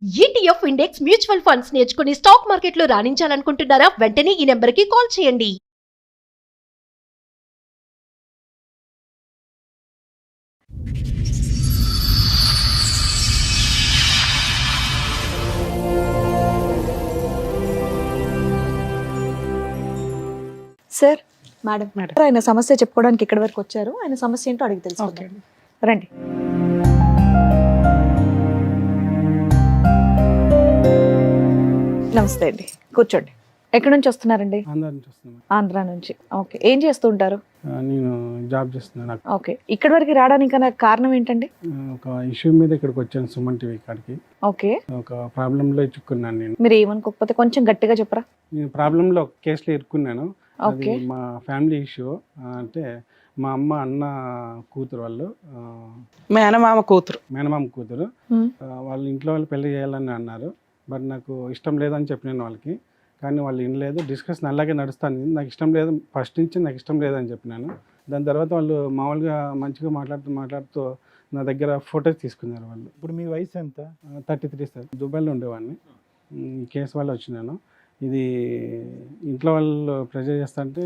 ETF index mutual funds నేర్చుకుని stock మార్కెట్లో రాణించాలనుకుంటున్నారా? వెంటనే ఈ నెంబర్కి కాల్ చేయండి. సార్, మేడం ఆయన సమస్య చెప్పుకోవడానికి ఇక్కడి వరకు వచ్చారు. ఆయన సమస్య ఏంటో అడిగి తెలుసుకుందాం. రండి. నమస్తే అండి, కూర్చోండి. ఎక్కడి నుంచి వస్తున్నారండి? ఆంధ్ర నుంచి వస్తున్నాను. ఆంధ్ర నుంచి. ఓకే, ఏం చేస్తూ ఉంటారు? నేను జాబ్ చేస్తున్నాను. ఓకే, ఇక్కడి వరకు రావడానికి నాకు కారణం ఏంటండి? ఒక ఇష్యూ మీద ఇక్కడికి వచ్చాను, సుమన్ టీవీ కాడికి. ఓకే, ఒక ప్రాబ్లంలో చిక్కున్నాను నేను. మీరు ఏమనుకోకపోతే కొంచెం గట్టిగా చెప్పరా? నేను ప్రాబ్లంలో ఒక కేసులో ఇరుక్కున్నాను. అది ఓకే. మా ఫ్యామిలీ ఇష్యూ. అంటే మా అమ్మ అన్న కూతురు వాళ్ళు, మేనమామ కూతురు. మేనమామ కూతురు. ఉమ్, వాళ్ళ ఇంట్లో వాళ్ళు పెళ్లి చేయాలని అన్నారు. బట్ నాకు ఇష్టం లేదని చెప్పినాను వాళ్ళకి. కానీ వాళ్ళు వినలేదు. డిస్కషన్ అలాగే నడుస్తాను. నాకు ఇష్టం లేదు, ఫస్ట్ నుంచి నాకు ఇష్టం లేదని చెప్పినాను. దాని తర్వాత వాళ్ళు మామూలుగా మంచిగా మాట్లాడుతూ నా దగ్గర ఫొటోస్ తీసుకున్నారు వాళ్ళు. ఇప్పుడు మీ వయసు ఎంత? 33 సార్. దుబాయ్లో ఉండేవాడిని. ఈ కేసు వల్ల వచ్చినాను. ఇది ఇంట్లో వాళ్ళు ప్రెజర్ చేస్తుంటే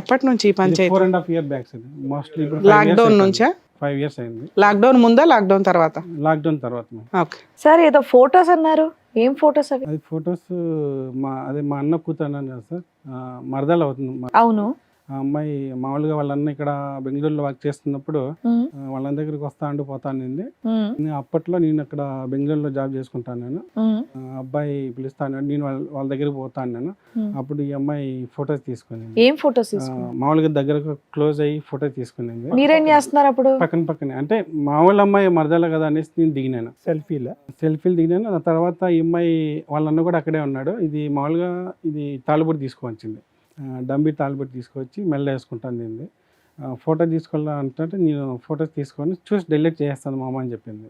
ఎప్పటి నుంచి ఈ పంచాయతీ? 4.5 years back sir. Mostly lockdown నుంచా? 5 years అయింది. లాక్డౌన్ ముందా లాక్డౌన్ తర్వాత? లాక్డౌన్ తర్వాత. ఓకే. సార్, ఏదో ఫొటోస్ అన్నారు, ఏం ఫొటోస్ అవి? అది ఫొటోస్ మా అన్న కూతురు అన్నాను కదా సార్, మరదలు అవుతుంది. అవును. ఆ అమ్మాయి మామూలుగా వాళ్ళ అన్న ఇక్కడ బెంగళూరులో వర్క్ చేస్తున్నప్పుడు ఉమ్, వాళ్ళ దగ్గరికి వస్తాను పోతానండి. ఉమ్, అప్పట్లో నేను అక్కడ బెంగళూరులో జాబ్ చేసుకుంటాను. నేను ఉమ్, అబ్బాయి పిలుస్తాను, నేను వాళ్ళ దగ్గరికి పోతాను. నేను ఉమ్. అప్పుడు ఈ అమ్మాయి ఫొటోస్ తీసుకునింది. ఏం ఫొటోస్ తీసుకున్నారు? మామూలుగా దగ్గరకు క్లోజ్ అయ్యి ఫోటో తీసుకునింది. మీరేం చేస్తున్నారు అప్పుడు? పక్కనే అంటే మామూలు అమ్మాయి మరదల కదా అనేసి నేను దిగినాను. సెల్ఫీలు దిగినాను. ఆ తర్వాత ఈ అమ్మాయి వాళ్ళ అన్న కూడా అక్కడే ఉన్నాడు. ఇది మామూలుగా ఇది తాళిబొట్టు తీసుకువచ్చింది. డంబి తాళిబొట్టు తీసుకొచ్చి మెల్ల వేసుకుంటాను. దీన్ని ఫోటో తీసుకోవాలంటే నేను ఫొటోస్ తీసుకొని చూసి డిలీట్ చేస్తాను మామ అని చెప్పింది.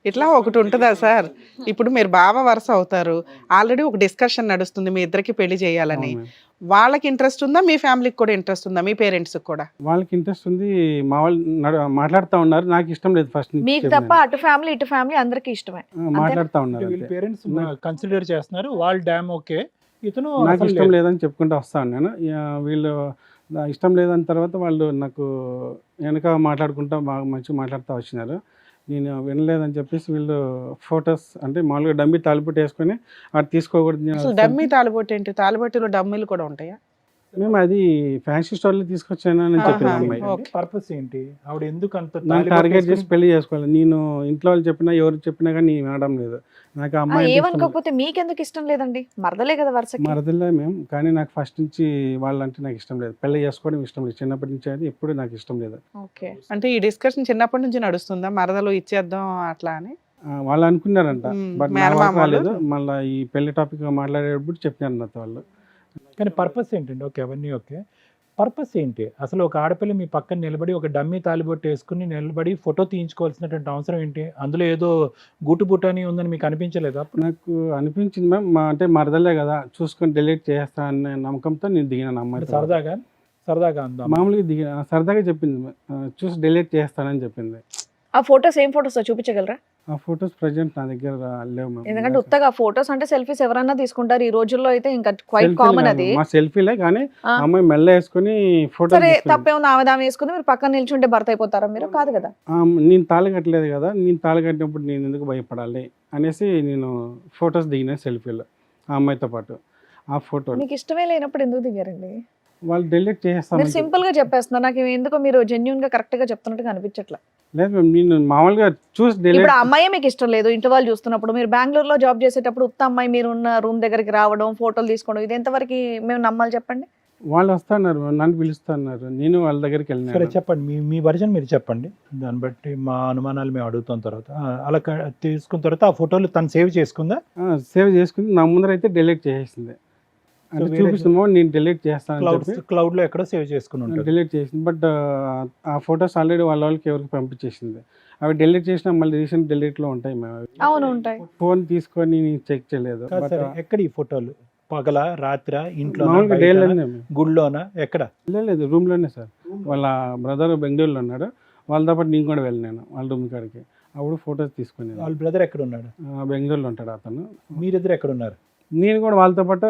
ఇట్లా ఒకటి ఉంటుందా సార్? ఇప్పుడు మీరు బావ వరుస అవుతారు, ఆల్రెడీ ఒక డిస్కషన్ నడుస్తుంది మీ ఇద్దరికి పెళ్లి చేయాలని. అవును. వాళ్ళకి ఇంట్రెస్ట్ ఉందా, మీ ఫ్యామిలీకి కూడా ఇంట్రెస్ట్ ఉందా, మీ పేరెంట్స్ కూడా? వాళ్ళకి ఇంట్రెస్ట్ ఉంది. మా వాళ్ళు మాట్లాడుతూ ఉన్నారు. నాకు ఇష్టం లేదు ఫస్ట్ నుంచి. మీకు తప్ప అటు ఫ్యామిలీ ఇటు ఫ్యామిలీ అందరికి ఇష్టమే. మాట్లాడుతూ ఉన్నారు. వీళ్ళ పేరెంట్స్ కన్సిడర్ చేస్తున్నారు, వాళ్ళ డ్యామ్ ఓకే, ఇతను నాకు అసలు ఇష్టం లేదు. లేదని చెప్పుకుంటూ వస్తాను నేను. వీళ్ళు ఇష్టం లేదని తర్వాత వాళ్ళు నాకు వెనక మాట్లాడుకుంటూ బాగా మంచిగా మాట్లాడుతూ వచ్చినారు. నేను వినలేదని చెప్పేసి వీళ్ళు ఫొటోస్ అంటే మామూలుగా డమ్మి తాలిబొట్టు వేసుకొని అది తీసుకోకూడదు. అసలు డమ్మీ తాలిబొట్టు ఏంటి? తాలిబొట్టులో డమ్మీలు కూడా ఉంటాయా? మేము అది ఫ్యాన్సీ స్టోర్లో తీసుకొచ్చాను అని చెప్పిన ఆహా. అమ్మాయి. ఓకే. పర్పస్ ఏంటి? ఆవిడ ఎందుకు అంత నన్ను తాళి టార్గెట్ చేసి పట్టేసుకుని- పెళ్లి చేసుకోవాలి. నేను ఇంట్లో వాళ్ళు చెప్పినా ఎవరికి చెప్పినా కానీ నేను వినడం లేదు. నాకు ఆ అమ్మాయి అంటే ఇష్టం లేదు. ఏమనుకోకపోతే మీకెందుకు ఇష్టం లేదండి? మరదలే కదా వరుసకి. మరదలే మేము. కానీ నాకు ఫస్ట్ నుంచి వాళ్ళంటే నాకు ఇష్టం లేదు. పెళ్లి చేసుకోవడం ఇష్టం లేదు. చిన్నప్పటి నుంచి అయితే ఎప్పుడు నాకు ఇష్టం లేదు. ఓకే. అంటే ఈ డిస్కషన్ చిన్నప్పటి నుంచి నడుస్తుందా, మరదలు ఇచ్చేద్దాం అట్లా అని? వాళ్ళు అనుకున్నారంట. బట్ నా మేనమామ వరకు రాలేదు. వాళ్ళు? మళ్ళీ ఈ పెళ్లి టాపిక్ మాట్లాడేటప్పుడు చెప్పినారు నాతో వాళ్ళు. కానీ పర్పస్ ఏంటండి? ఓకే, అవన్నీ ఓకే. పర్పస్ ఏంటి అసలు? ఒక ఆడపిల్ల మీ పక్కన నిలబడి ఒక డమ్మీ తాలిబొట్టు వేసుకుని నిలబడి ఫోటో తీయించుకోవాల్సినటువంటి అవసరం ఏంటి? అందులో ఏదో గూటు అని ఉందని మీకు అనిపించలేదా? నాకు అనిపించింది మ్యామ్, అంటే మరదలే కదా చూసుకొని డిలీట్ చేస్తా అనే నమ్మకంతో నేను దిగినాను అమ్మాయి. సరదాగా అందా? మామూలుగా సరదాగా చెప్పింది. చూసి డిలీట్ చేస్తానని చెప్పింది. ఆ ఫొటోస్ ఏం ఫొటోస్ చూపించగలరా? ఆ ఫొటోస్ ప్రజెంట్ నా దగ్గర లేవు మ్యామ్. ఎందుకంటే ఉత్తగా ఫొటోస్ అంటే సెల్ఫీస్ ఎవరైనా తీసుకుంటారు ఈ రోజుల్లో, అయితే ఇంకా క్వైట్ కామన్ అది. మా సెల్ఫీలే కానీ ఆ. అమ్మాయి మెల్ల వేసుకొని ఫోటో సరే, తప్పేముంది? ఆమె దామె వేసుకుని మీరు పక్కన నిల్చుంటే భర్త అయిపోతారా మీరు? కాదు కదా. నేను తాళి కట్టలేదు కదా, నేను తాళి కట్టినప్పుడు నేను ఎందుకు భయపడాలి అనేసి నేను ఫొటోస్ దిగిన సెల్ఫీలో ఆ అమ్మాయితో పాటు. ఆ ఫోటో మీకు ఇష్టమే లేనప్పుడు ఎందుకు దిగారండి? వాళ్ళు డిలీట్ మీరు చేస్తాను. సింపుల్ గా చెప్పేస్తున్నారు. నాకు ఎందుకో మీరు జెన్యున్ గా కరెక్ట్ గా చెప్తున్నట్టుగా అనిపించట్లా. లేదు మ్యామ్, నేను మామూలుగా చూసి డిలీట్. ఇప్పుడు ఆ అమ్మాయి మీకు ఇష్టం లేదు, ఇంటి వాళ్ళు చూస్తున్నప్పుడు. మీరు బెంగళూరులో జాబ్ చేసేటప్పుడు ఉత్త అమ్మాయి మీరు ఉన్న రూమ్ దగ్గరికి రావడం, ఫోటోలు తీసుకోవడం, ఇది ఎంతవరకు మేము నమ్మాలి చెప్పండి? వాళ్ళు వస్తున్నారు, నన్ను పిలుస్తున్నారు, నేను వాళ్ళ దగ్గరికి సరే వెళ్ళినాను. చెప్పండి, మీ వర్జన్ మీరు చెప్పండి. దాన్ని బట్టి మా అనుమానాలు మేము అడుగుతాం. తర్వాత అలా తీసుకున్న తర్వాత ఆ ఫోటోలు తను సేవ్ చేసుకుందా? సేవ్ చేసుకుని నా ముందర అయితే డిలీట్ చేసేసింది. అంటే వేరే చూపిస్తున్నామో నేను డిలీట్ చేస్తానని చెప్పి క్లౌడ్ లో ఎక్కడో సేవ్ చేసుకుని ఉంటుంది. డిలీట్ చేసింది. బట్ ఆ ఫొటోస్ ఆల్రెడీ వాళ్ళకి ఎవరికి పంపించేసింది. అవి డిలీట్ చేసినా మళ్ళీ రీసెంట్ డిలీట్లో ఉంటాయి. మేము అవును, ఉంటాయి. ఫోన్ తీసుకొని చెక్ చేయలేదు. కాదు సరే, ఎక్కడ ఈ ఫోటోలు? పగల, రాత్ర, ఇంట్లో, మామూలుగా డేలోనే గుడిలోనా, ఎక్కడ? లేదు, రూమ్లోనే సార్. వాళ్ళ బ్రదర్ బెంగళూరులో ఉన్నాడు. వాళ్ళతో పాటు నేను కూడా వెళ్ళినాను వాళ్ళ రూమ్ కాడికి. అప్పుడు ఫొటోస్ తీసుకునేది. వాళ్ళ బ్రదర్ ఎక్కడ ఉన్నాడు? బెంగళూరులో ఉంటాడు అతను. మీరిద్దరు ఎక్కడ ఉన్నారు నేను కూడా వాళ్ళతో పాటు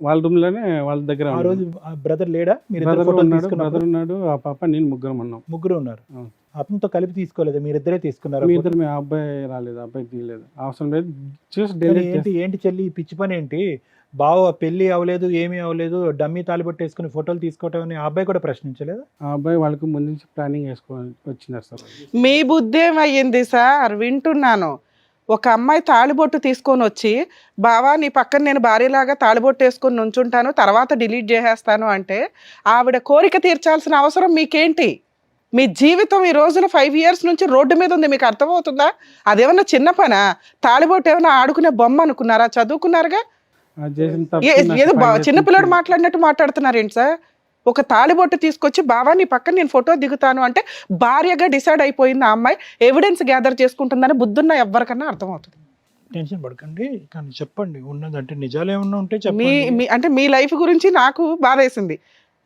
వాళ్ళ రూమ్లోనే వాళ్ళ దగ్గర ఆ రోజు? బ్రదర్ లేడా? మీరు బ్రదర్ ఉన్నాడు, ఆ పాప నేను ముగ్గురం ఉన్నాం. ముగ్గురు ఉన్నారు. అవును. అతనితో కలిపి తీసుకోలేదు, మీరిద్దరే తీసుకున్నారు. మీ ఇద్దరు, మీ అబ్బాయి రాలేదు, అబ్బాయి తీయలేదు, అవసరం లేదు, చూసి మరి డెలిట్ ఏంటి ఏంటి చెల్లి ఈ పిచ్చి పని ఏంటి? బావ పెళ్లి అవ్వలేదు, ఏమీ అవ్వలేదు, డమ్మీ తాలిబొట్టు వేసుకుని ఫోటోలు తీసుకోవటం అని ఆ అబ్బాయి కూడా ప్రశ్నించలేదు? ఆ అబ్బాయి వాళ్ళకి ముందు నుంచి ప్లానింగ్ వేసుకొని వచ్చినారు సార్. మీ బుద్ధి ఏమయ్యింది సార్? వింటున్నాను. ఒక అమ్మాయి తాళిబొట్టు తీసుకొని వచ్చి, బావా నీ పక్కన నేను భార్యలాగా తాళిబొట్టు వేసుకొని నుంచుంటాను, తర్వాత డిలీట్ చేసేస్తాను అంటే ఆవిడ కోరిక తీర్చాల్సిన అవసరం మీకేంటి? మీ జీవితం ఈ రోజున 5 years నుంచి రోడ్డు మీద ఉంది, మీకు అర్థమవుతుందా? అదేమన్నా చిన్న పనా? తాళిబొట్టు ఏమన్నా ఆడుకునే బొమ్మ అనుకున్నారా? చదువుకున్నారుగా. అది చేసిన తప్పు ఏదో నాకు 5 years చిన్నపిల్లడు నుంచి- మాట్లాడినట్టు మాట్లాడుతున్నారు ఏంటి సార్? ఒక తాళిబొట్టు తీసుకొచ్చి, బావా నీ పక్కన నేను ఫోటో దిగుతాను అంటే భార్యగా డిసైడ్ అయిపోయింది ఆ అమ్మాయి, ఎవిడెన్స్ గ్యాదర్ చేసుకుంటుందని బుద్ధున్న ఎవరికన్నా అర్థమవుతుంది. టెన్షన్ పడకండి, కానీ చెప్పండి ఉన్నదంటే నిజాలు ఏమన్నా ఉంటే మీ చెప్పండి. మీ అంటే మీ లైఫ్ గురించి నాకు బాధేసింది.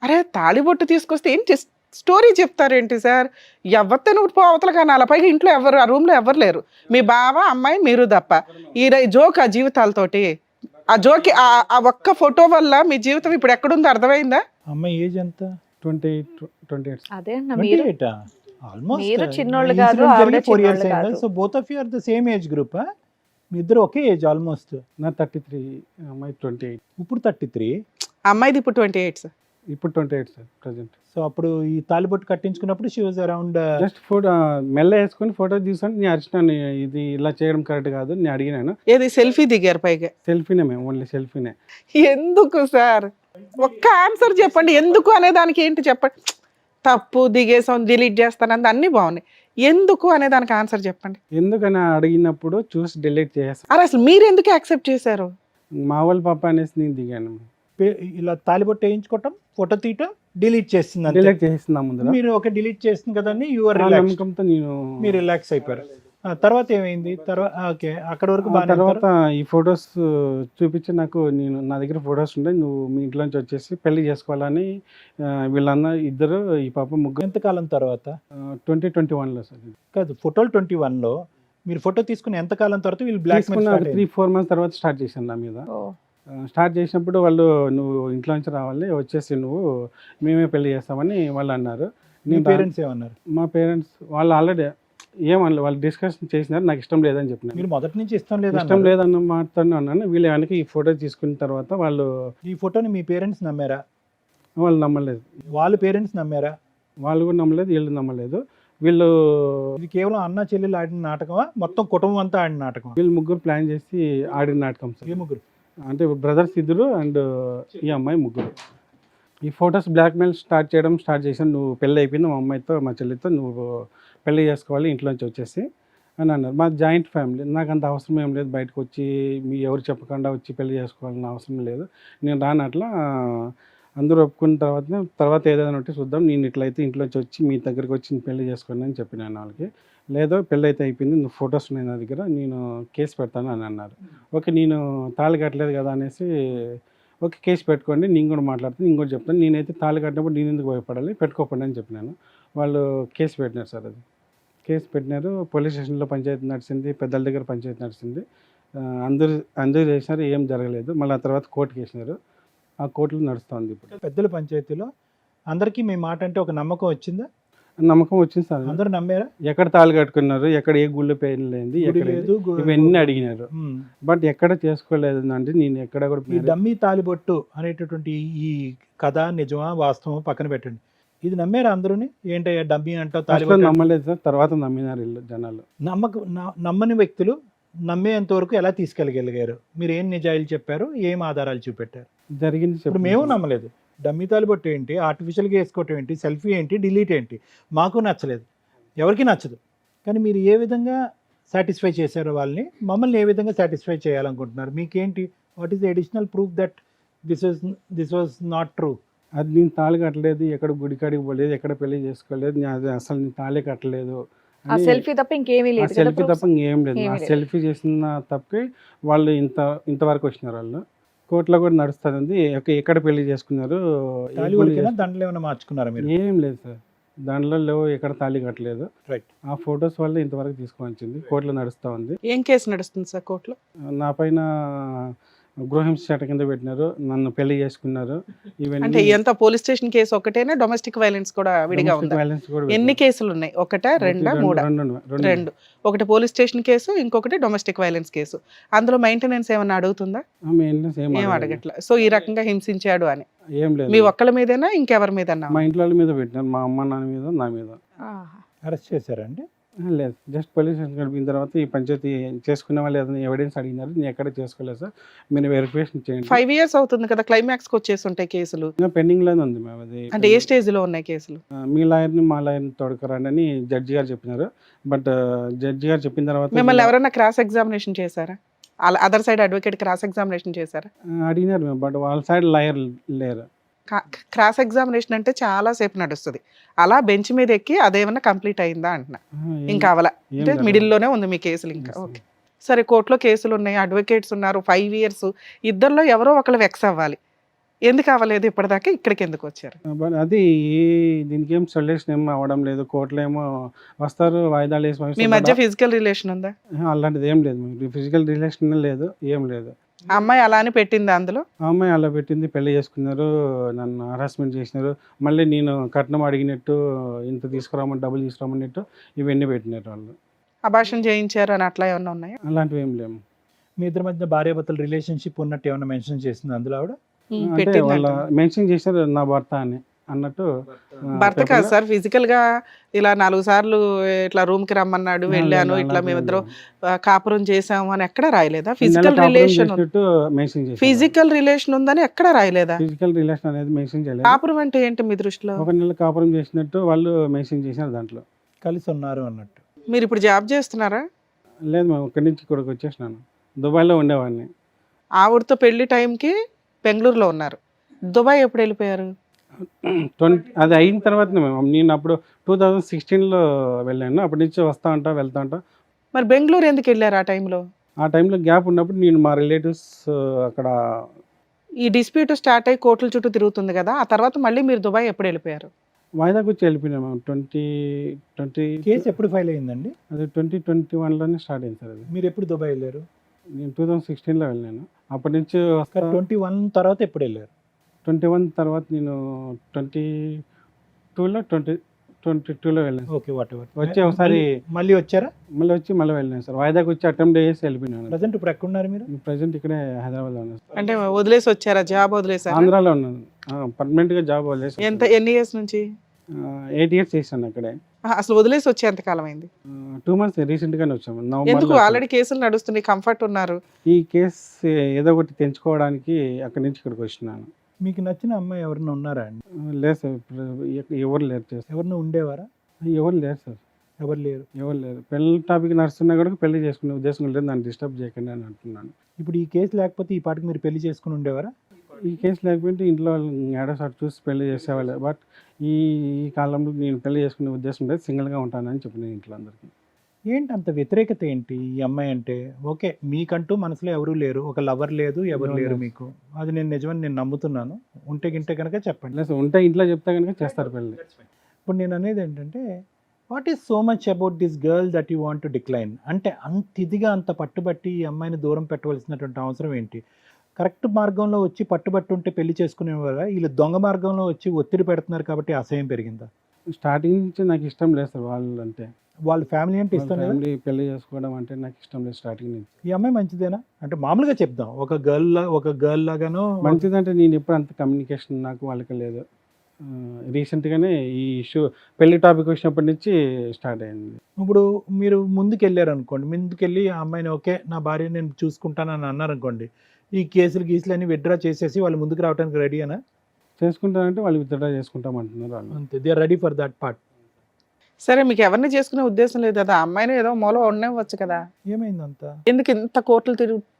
అరే తాళిబొట్టు తీసుకొస్తే ఏంటి స్టోరీ చెప్తారేంటి సార్? ఎవరితో నువ్వు అవతల కానీ పైగా ఇంట్లో ఎవరు, ఆ రూమ్లో ఎవరు లేరు, మీ బావ అమ్మాయి మీరు తప్ప. ఈ జోక్ ఆ జీవితాలతోటి, ఆ జోకి ఆ ఒక్క ఫోటో వల్ల మీ జీవితం ఇప్పుడు ఎక్కడుందో అర్థమైందా? అమ్మాయి ఏజ్ ఎంత? 28. అదే అన్న, మీరు 28 ఆల్మోస్ట్. మీరు చిన్నోళ్ళు కాదు, ఆవిడ 4 years చిన్నోళ్ళు అయిందా? కాదు. So both of you are the same age group. మీ ఇద్దరు ఒకే ఏజ్ ఆల్మోస్ట్. నా 33, అమ్మాయి 28. ఇప్పుడు 33. అమ్మాయిది ఇప్పుడు 28 సార్. ఇప్పుడు 28 సార్ ప్రజెంట్. సో అప్పుడు ఈ తాలిబొట్టు కట్టించుకున్నప్పుడు she was around. Just photo మెల్ల వేసుకొని ఫోటో తీసుకొని నేను అరిచినాను, ఇది ఇలా చేయడం కరెక్ట్ కాదు నేను అడిగినాను. ఏది సెల్ఫీ దిగారు పైగా? సెల్ఫీనే మేము, ఓన్లీ సెల్ఫీనే. ఎందుకు సార్? ఒక్క ఆన్సర్ చెప్పండి, ఎందుకు అనే దానికి ఏంటి చెప్పండి. తప్పు దిగేసాం, డిలీట్ చేస్తాను అన్నీ బాగున్నాయి, ఎందుకు అనే దానికి ఆన్సర్ చెప్పండి. ఎందుకని అడిగినప్పుడు చూసి డిలీట్ చేస్తాను. అరే అసలు మీరు ఎందుకు యాక్సెప్ట్ చేశారు? మా వాళ్ళ పాప అనేసి నేను దిగాను. ఇలా తాలిబొట్టు వేయించుకోవటం, ఫోటో తీయటం, డిలీట్ చేస్తుంది అంతే. డిలీట్ చేస్తున్నా ముందు మీరు ఒక డిలీట్ చేస్తుంది కదండి, యువర్ ఆ రిలాక్స్. నమ్మకంతో నేను మీరు రిలాక్స్ అయిపోయారు. ఆ తర్వాత ఏమైంది? తర్వాత ఓకే, అక్కడ వరకు ఆ బాగా. తర్వాత ఈ ఫొటోస్ చూపించి నాకు, నేను నా దగ్గర ఫొటోస్ ఉండే, నువ్వు మీ ఇంట్లోంచి వచ్చేసి పెళ్లి చేసుకోవాలని వీళ్ళన్న ఇద్దరు, ఈ పాప ముగ్గురు. ఎంతకాలం తర్వాత? 2021లో సార్. కాదు, ఫోటోలు 21లో మీరు ఫోటో తీసుకుని ఎంతకాలం తర్వాత వీళ్ళు బ్లాక్ మెయిల్ తీసుకున్న స్టార్ట్ అయింది? 3-4 months తర్వాత స్టార్ట్ చేశాను నా మీద. ఓ, స్టార్ట్ చేసినప్పుడు వాళ్ళు, నువ్వు ఇంట్లో నుంచి రావాలి, వచ్చేసి నువ్వు మేమే పెళ్లి చేస్తామని వాళ్ళు అన్నారు. మీ నేను పేరెంట్స్ ఏమన్నారు? మా పేరెంట్స్ వాళ్ళు ఆల్రెడీ ఏమన్నా వాళ్ళు డిస్కషన్ చేసినారు, నాకు ఇష్టం లేదని చెప్పినాను. మీరు మొదటి నుంచి ఇష్టం లేదా? ఇష్టం లేదన్న మాటతోనే అన్నాను. వీళ్ళు వెనక ఈ ఫోటో తీసుకున్న తర్వాత వాళ్ళు ఈ ఫోటోని మీ పేరెంట్స్ నమ్మారా? వాళ్ళు నమ్మలేదు. వాళ్ళ పేరెంట్స్ నమ్మారా? వాళ్ళు కూడా నమ్మలేదు, వీళ్ళు నమ్మలేదు. వీళ్ళు ఇది కేవలం అన్న చెల్లెలు ఆడిన నాటకమా, మొత్తం కుటుంబం అంతా ఆడిన నాటకమా? వీళ్ళు ముగ్గురు ప్లాన్ చేసి ఆడిన నాటకం సార్. ఏ ముగ్గురు? అంటే బ్రదర్స్ ఇద్దరు అండ్ ఈ అమ్మాయి ముగ్గురు. ఈ ఫొటోస్ బ్లాక్మెయిల్ స్టార్ట్ చేశాను. నువ్వు పెళ్ళి అయిపోయింది, మా అమ్మాయితో మా చెల్లితో నువ్వు పెళ్ళి చేసుకోవాలి ఇంట్లోంచి వచ్చేసి అని అన్నారు. మా జాయింట్ ఫ్యామిలీ, నాకు అంత అవసరం ఏం లేదు, బయటకు వచ్చి మీ ఎవరు చెప్పకుండా వచ్చి పెళ్లి చేసుకోవాలన్న అవసరం లేదు, నేను రాను. అట్లా అందరూ ఒప్పుకున్న తర్వాత ఏదైనా ఉంటే చూద్దాం, నేను ఇట్లయితే ఇంట్లోంచి వచ్చి మీ దగ్గరికి వచ్చి పెళ్లి చేసుకోండి అని చెప్పినాను వాళ్ళకి. లేదో పెళ్ళి అయితే అయిపోయింది, నువ్వు ఫొటోస్ ఉన్నాయి నా దగ్గర, నేను కేసు పెడతాను అని అన్నారు. ఓకే, నేను తాళి కట్టలేదు కదా అనేసి, ఓకే కేసు పెట్టుకోండి, నేను కూడా మాట్లాడుతాను, నేను కూడా చెప్తాను, నేనైతే తాళి కట్టినప్పుడు నేను ఎందుకు భయపడాలి, పెట్టుకోకండి అని చెప్పినాను. వాళ్ళు కేసు పెట్టినారు సార్. అది కేసు పెట్టినారు, పోలీస్ స్టేషన్లో పంచాయతీ నడిచింది, పెద్దల దగ్గర పంచాయతీ నడిచింది, అందరూ చేసినారు, ఏం జరగలేదు. మళ్ళీ ఆ తర్వాత కోర్టుకి వేసినారు, ఆ కోర్టులో నడుస్తుంది ఇప్పుడు. పెద్దల పంచాయతీలో అందరికీ మీ మాట అంటే ఒక నమ్మకం వచ్చిందా? నమ్మకం వచ్చింది సార్. అందరూ నమ్మారా? ఎక్కడ తాళి కట్టుకున్నారు, ఎక్కడ ఏ గుళ్ళు పెళ్ళింది, గుడి ఎక్కడ లేదు, ఇవన్నీ అడిగినారు. ఉమ్. బట్ ఎక్కడ చేసుకోలేదు అంటే, నేను ఎక్కడ ఈ కూడా డమ్మీ తాలిబొట్టు అనేటటువంటి ఈ కథ నిజమా వాస్తవం పక్కన పెట్టండి, ఇది నమ్మారా అందరూని? ఏంటయ్యా డమ్మీ అంటావు, ఫస్ట్ తాలిబొట్టు? నమ్మలేదు సార్, తర్వాత నమ్మినారు వీళ్ళు జనాలు. నమ్మని వ్యక్తులు నమ్మేంత వరకు ఎలా తీసుకెళ్ళగలిగారు? మీరు ఏం నిజాయిలు చెప్పారు, ఏం ఆధారాలు చూపెట్టారు? జరిగింది ఇప్పుడు చెప్పు. మేము నమ్మలేదు. డమ్మీ తాలిబొట్టు ఏంటి, ఆర్టిఫిషియల్గా వేసుకోవటం ఏంటి, సెల్ఫీ ఏంటి, డిలీట్ ఏంటి, మాకు నచ్చలేదు, ఎవరికి నచ్చదు. కానీ మీరు ఏ విధంగా సాటిస్ఫై చేశారో వాళ్ళని, మమ్మల్ని ఏ విధంగా సాటిస్ఫై చేయాలనుకుంటున్నారు? మీకేంటి, what is the additional proof that this was not true? అది నేను తాళి కట్టలేదు, ఎక్కడ గుడికాడికి పోలేదు, ఎక్కడ పెళ్లి చేసుకోలేదు, అది అసలు నేను తాళి కట్టలేదు ఆ సెల్ఫీ తప్ప ఇంకేమీ లేదు కదా సెల్ఫీ proofs? తప్ప ఇంకేం లేదు. ఏమీ ఆ లేదు. సెల్ఫీ చేసిన తప్పకి వాళ్ళు ఇంతవరకు వచ్చినారు. వాళ్ళు కోర్టులో కూడా నడుస్తుంది, ఎక్కడ పెళ్లి చేసుకున్నారు, ఏ తాలి గుళ్ళు వరకేనా, దండలు ఏమైనా మార్చుకున్నారా మీరు? ఏం లేదు సార్. దాంట్లో లేవు, ఎక్కడ తాళి కట్టలేదు. రైట్. ఆ ఫొటోస్ వల్ల ఇంతవరకు తీసుకొచ్చింది, కోర్టులో నడుస్తూ ఉంది. ఏం కేసు నడుస్తుంది సార్ కోర్టులో? నా పైన గృహహింస చట్టం కింద పెట్టినారు, నన్ను పెళ్లి చేసుకున్నారు. అంటే ఎంత పోలీస్ స్టేషన్ కేసు ఒకటేనా, డొమెస్టిక్ వైలెన్స్ కూడా విడిగా ఉందా? వైలెన్స్ కూడా ఎన్ని కేసులు ఉన్నాయి? ఒకటా, రెండా, మూడా? రెండు. రెండు. ఒకటి పోలీస్ స్టేషన్ కేసు, ఇంకొకటి డొమెస్టిక్ వైలెన్స్ కేసు. అందులో మెయింటెనెన్స్ ఏమన్నా అడుగుతుందా? ఏం అడగట్లా. సో ఈ రకంగా హింసించాడు అని ఏం లేదు. మీ ఒక్కళ్ళ మీదేనా ఇంకెవరి మీద? మా ఇంట్లో వాళ్ళ మీద పెట్టినారు, మా అమ్మ నాన్న మీద, నా మీద. అరెస్ట్ చేశారండి? లేదు, జస్ట్ పోలీస్ స్టేషన్ గడిపిన తర్వాత ఈ పంచాయతీ చేసుకునే వాళ్ళు ఏదైనా ఎవిడెన్స్ అడిగినారు, నేను ఎక్కడ చేసుకోలేదు సార్, మీరు వెరిఫికేషన్ చేయండి. 5 years అవుతుంది కదా, క్లైమాక్స్ కి వచ్చేసి ఉంటాయి కేసులు. ఇంకా పెండింగ్ లోనే ఉంది మ్యామ్ అది. అంటే ఏ స్టేజ్ లో ఉన్నాయి కేసులు? మీ లాయర్ని మా లాయర్ని తోడుకురండి అని జడ్జి గారు చెప్పినారు. బట్ జడ్జి గారు చెప్పిన తర్వాత మిమ్మల్ని ఎవరైనా క్రాస్ ఎగ్జామినేషన్ చేశారా? Other side advocate cross examination చేశారా? అడిగినారు మేము, బట్ వాళ్ళ సైడ్ లాయర్ లేరు. క్రాస్ ఎగ్జామినేషన్ అంటే చాలా సేపు నడుస్తుంది. అలా బెంచ్ మీద ఎక్కి అదేమన్నా కంప్లీట్ అయిందా అంటున్నా. ఇంకా అవలా అంటే మిడిల్ లోనే ఉంది మీ కేసులు ఇంకా. ఓకే సరే, కోర్టులో కేసులు ఉన్నాయి, అడ్వకేట్స్ ఉన్నారు, 5 years. ఇద్దరిలో ఎవరో ఒకళ్ళు వెక్స్ అవ్వాలి. ఎందుకు అవ్వలేదు ఇప్పటిదాకా? ఇక్కడికి ఎందుకు వచ్చారు? బట్ అది దీనికి ఏం సొల్యూషన్ ఏం అవ్వడం లేదు. కోర్టులో ఏమో వస్తారు, వాయిదాలు వేసి మీ మధ్య ఫిజికల్ రిలేషన్ ఉందా? అలాంటిది ఏం లేదు, ఫిజికల్ రిలేషన్ లేదు, ఏం లేదు. ఆ అమ్మాయి అలానే పెట్టింది అందులో? ఆ అమ్మాయి అలా పెట్టింది, పెళ్లి చేసుకున్నారు, నన్ను హరాస్మెంట్ చేసినారు. మళ్ళీ నేను కట్నం అడిగినట్టు, ఇంత తీసుకురామని, డబ్బులు తీసుకురామన్నట్టు ఇవన్నీ పెట్టినారు వాళ్ళు. అభాషణ చేయించారు అని అట్లా ఏమన్నా ఉన్నాయా? అలాంటివి ఏం లేవు. మీ ఇద్దరి మధ్య భార్యాభర్తల రిలేషన్షిప్ ఉన్నట్టు ఏమైనా మెన్షన్ చేసింది అందులో ఆవిడ? అంటే వాళ్ళ మెన్షన్ చేశారు నా భర్త అని అన్నట్టు. భర్త కాదు సార్, ఫిజికల్ గా ఇలా 4 సార్లు ఇట్లా రూమ్ కి రమ్మన్నాడు, వెళ్ళాను, ఇట్లా మేమిద్దరం కాపురం చేసాము అని ఎక్కడ రాయలేదా? ఫిజికల్ రిలేషన్, మెన్షన్ చేశారు. ఫిజికల్ రిలేషన్ ఉందని ఎక్కడ రాయలేదా? ఫిజికల్ రిలేషన్ అనేది మెన్షన్ చేయలేదు. కాపురం అంటే ఏంటి మీ దృష్టిలో? 1 నెల కాపురం చేసినట్టు వాళ్ళు మెన్షన్ చేశారు దాంట్లో. కలిసి ఉన్నారు అన్నట్టు. మీరు ఇప్పుడు జాబ్ చేస్తున్నారా? లేదు, మేము ఇక్కడి నుంచి ఇక్కడికి వచ్చేసినాను. దుబాయ్లో ఉండేవాడిని. ఆవిడతో పెళ్లి టైంకి బెంగళూరులో ఉన్నారు. దుబాయ్ ఎప్పుడు వెళ్ళిపోయారు? అది అయిన తర్వాత నేను అప్పుడు 2016లో వెళ్ళాను. అప్పటి నుంచి వస్తా ఉంటా, వెళ్తా ఉంటా. మరి బెంగళూరు ఎందుకు వెళ్ళారు ఆ టైంలో? ఆ టైంలో గ్యాప్ ఉన్నప్పుడు నేను మా రిలేటివ్స్ అక్కడ. ఈ డిస్ప్యూట్ స్టార్ట్ అయ్యి కోర్టుల చుట్టూ తిరుగుతుంది కదా, ఆ తర్వాత మళ్ళీ మీరు దుబాయ్ ఎప్పుడు వెళ్ళిపోయారు? వాయిదాకి వచ్చి వెళ్ళిపోయినాము. 2020 కేసు ఎప్పుడు ఫైల్ అయిందండి? అది 2021లోనే స్టార్ట్ అయింది సార్. అది మీరు ఎప్పుడు దుబాయ్ వెళ్ళారు? నేను 2016లో వెళ్ళాను. అప్పటి నుంచి వస్తా. 21 తర్వాత ఎప్పుడు వెళ్ళారు? 21 తర్వాత నేను 2022లో వెళ్ళాను. Okay, what ever. వచ్చి ఒకసారి మళ్ళీ వచ్చారా? మళ్ళీ వెళ్ళాను సార్. వాయిదాకి వచ్చి అటెంప్ట్ చేసి వెళ్ళిపోయినాను. ప్రజెంట్ ఇప్పుడు ఎక్కడ ఉన్నారు మీరు? ప్రజెంట్ ఇక్కడే హైదరాబాద్లో ఉన్నాను. అంటే వదిలేసి వచ్చారా? జాబ్ వదిలేసారా? ఆంధ్రాలో ఉన్నాను. పర్మనెంట్గా జాబ్ వదిలేసి. ఎన్ని ఇయర్స్ నుంచి? 8 years చేశాను అక్కడే. అసలు వదిలేసి వచ్చే ఎంత కాలం అయింది? 2 months రీసెంట్గానే వచ్చాము. ఎందుకు? నవంబర్లో. ఆల్రెడీ కేసులు నడుస్తున్నాయి, కంఫర్ట్ ఉన్నారు. ఈ కేసు ఏదో ఒకటి తెంచుకోవడానికి అక్కడి నుంచి ఇక్కడికి వచ్చినాను. మీకు నచ్చిన అమ్మాయి ఎవరైనా ఉన్నారా అండి? లేదు సార్, ఎవరు లేరు చేస్తారు. ఎవరిని ఉండేవారా? ఎవరు లేరు సార్, ఎవరు లేరు. పెళ్లి టాపిక్ నడుస్తున్నా కూడా పెళ్లి చేసుకునే ఉద్దేశం లేదు, నన్ను డిస్టర్బ్ చేయకండి అని అంటున్నాను. ఇప్పుడు ఈ కేసు లేకపోతే ఈ పాటికి మీరు పెళ్లి చేసుకుని ఉండేవారా? ఈ కేసు లేకపోతే ఇంట్లో వాళ్ళు ఏడో సార్ చూసి పెళ్లి చేసేవాళ్ళే. బట్ ఈ కాలంలో నేను పెళ్లి చేసుకునే ఉద్దేశం లేదు, సింగిల్గా ఉంటానని చెప్పిన ఇంట్లో అందరికీ. ఏంటి అంత వ్యతిరేకత ఏంటి ఈ అమ్మాయి అంటే? ఓకే, మీకంటూ మనసులో ఎవరూ లేరు, ఒక లవర్ లేదు, ఎవరు లేరు మీకు. అది నేను నిజమని నేను నమ్ముతున్నాను. ఉంటే గింటే కనుక చెప్పండి. లేదు, ఉంటే ఇంట్లో చెప్తే కనుక చేస్తారు పెళ్లి. ఇప్పుడు నేను అనేది ఏంటంటే, what is so much about this girl that you want to decline? అంటే అంత ఇదిగా అంత పట్టుబట్టి ఈ అమ్మాయిని దూరం పెట్టవలసినటువంటి అవసరం ఏంటి? కరెక్ట్ మార్గంలో వచ్చి పట్టుబట్టి ఉంటే పెళ్లి చేసుకునేవారా? వీళ్ళు దొంగ మార్గంలో వచ్చి ఒత్తిడి పెడుతున్నారు కాబట్టి అసహ్యం పెరిగిందా? స్టార్టింగ్ నుంచి నాకు ఇష్టం లేదు సార్ వాళ్ళు అంటే. వాళ్ళ ఫ్యామిలీ అంటే ఇష్టం లేదా? ఫ్యామిలీ పెళ్లి చేసుకోవడం అంటే నాకు ఇష్టం లేదు స్టార్టింగ్ నుంచి. ఈ అమ్మాయి మంచిదేనా అంటే మామూలుగా చెప్దాం, ఒక గర్ల్ లాగానో మంచిదంటే నేను ఎప్పుడు అంత కమ్యూనికేషన్ నాకు వాళ్ళకి లేదు. రీసెంట్గానే ఈ ఇష్యూ పెళ్లి టాపిక్ వచ్చినప్పటి నుంచి స్టార్ట్ అయింది. ఇప్పుడు మీరు ముందుకెళ్ళారు అనుకోండి, ముందుకెళ్ళి ఆ అమ్మాయిని ఓకే నా భార్య నేను చూసుకుంటానని అన్నారు అనుకోండి, ఈ కేసులు అన్ని విత్డ్రా చేసేసి వాళ్ళు ముందుకు రావడానికి రెడీ అనా? చేసుకుంటానంటే వాళ్ళు విత్డ్రా చేసుకుంటామంటున్నారు వాళ్ళు. అంతే, they are ready for that part. సరే, మీకు ఎవరిని చేసుకునే ఉద్దేశం లేదు కదా, అమ్మాయిని ఏదో మూల ఉండవచ్చు కదా. ఏమైందంతా? ఎందుకు ఇంత కోర్టులు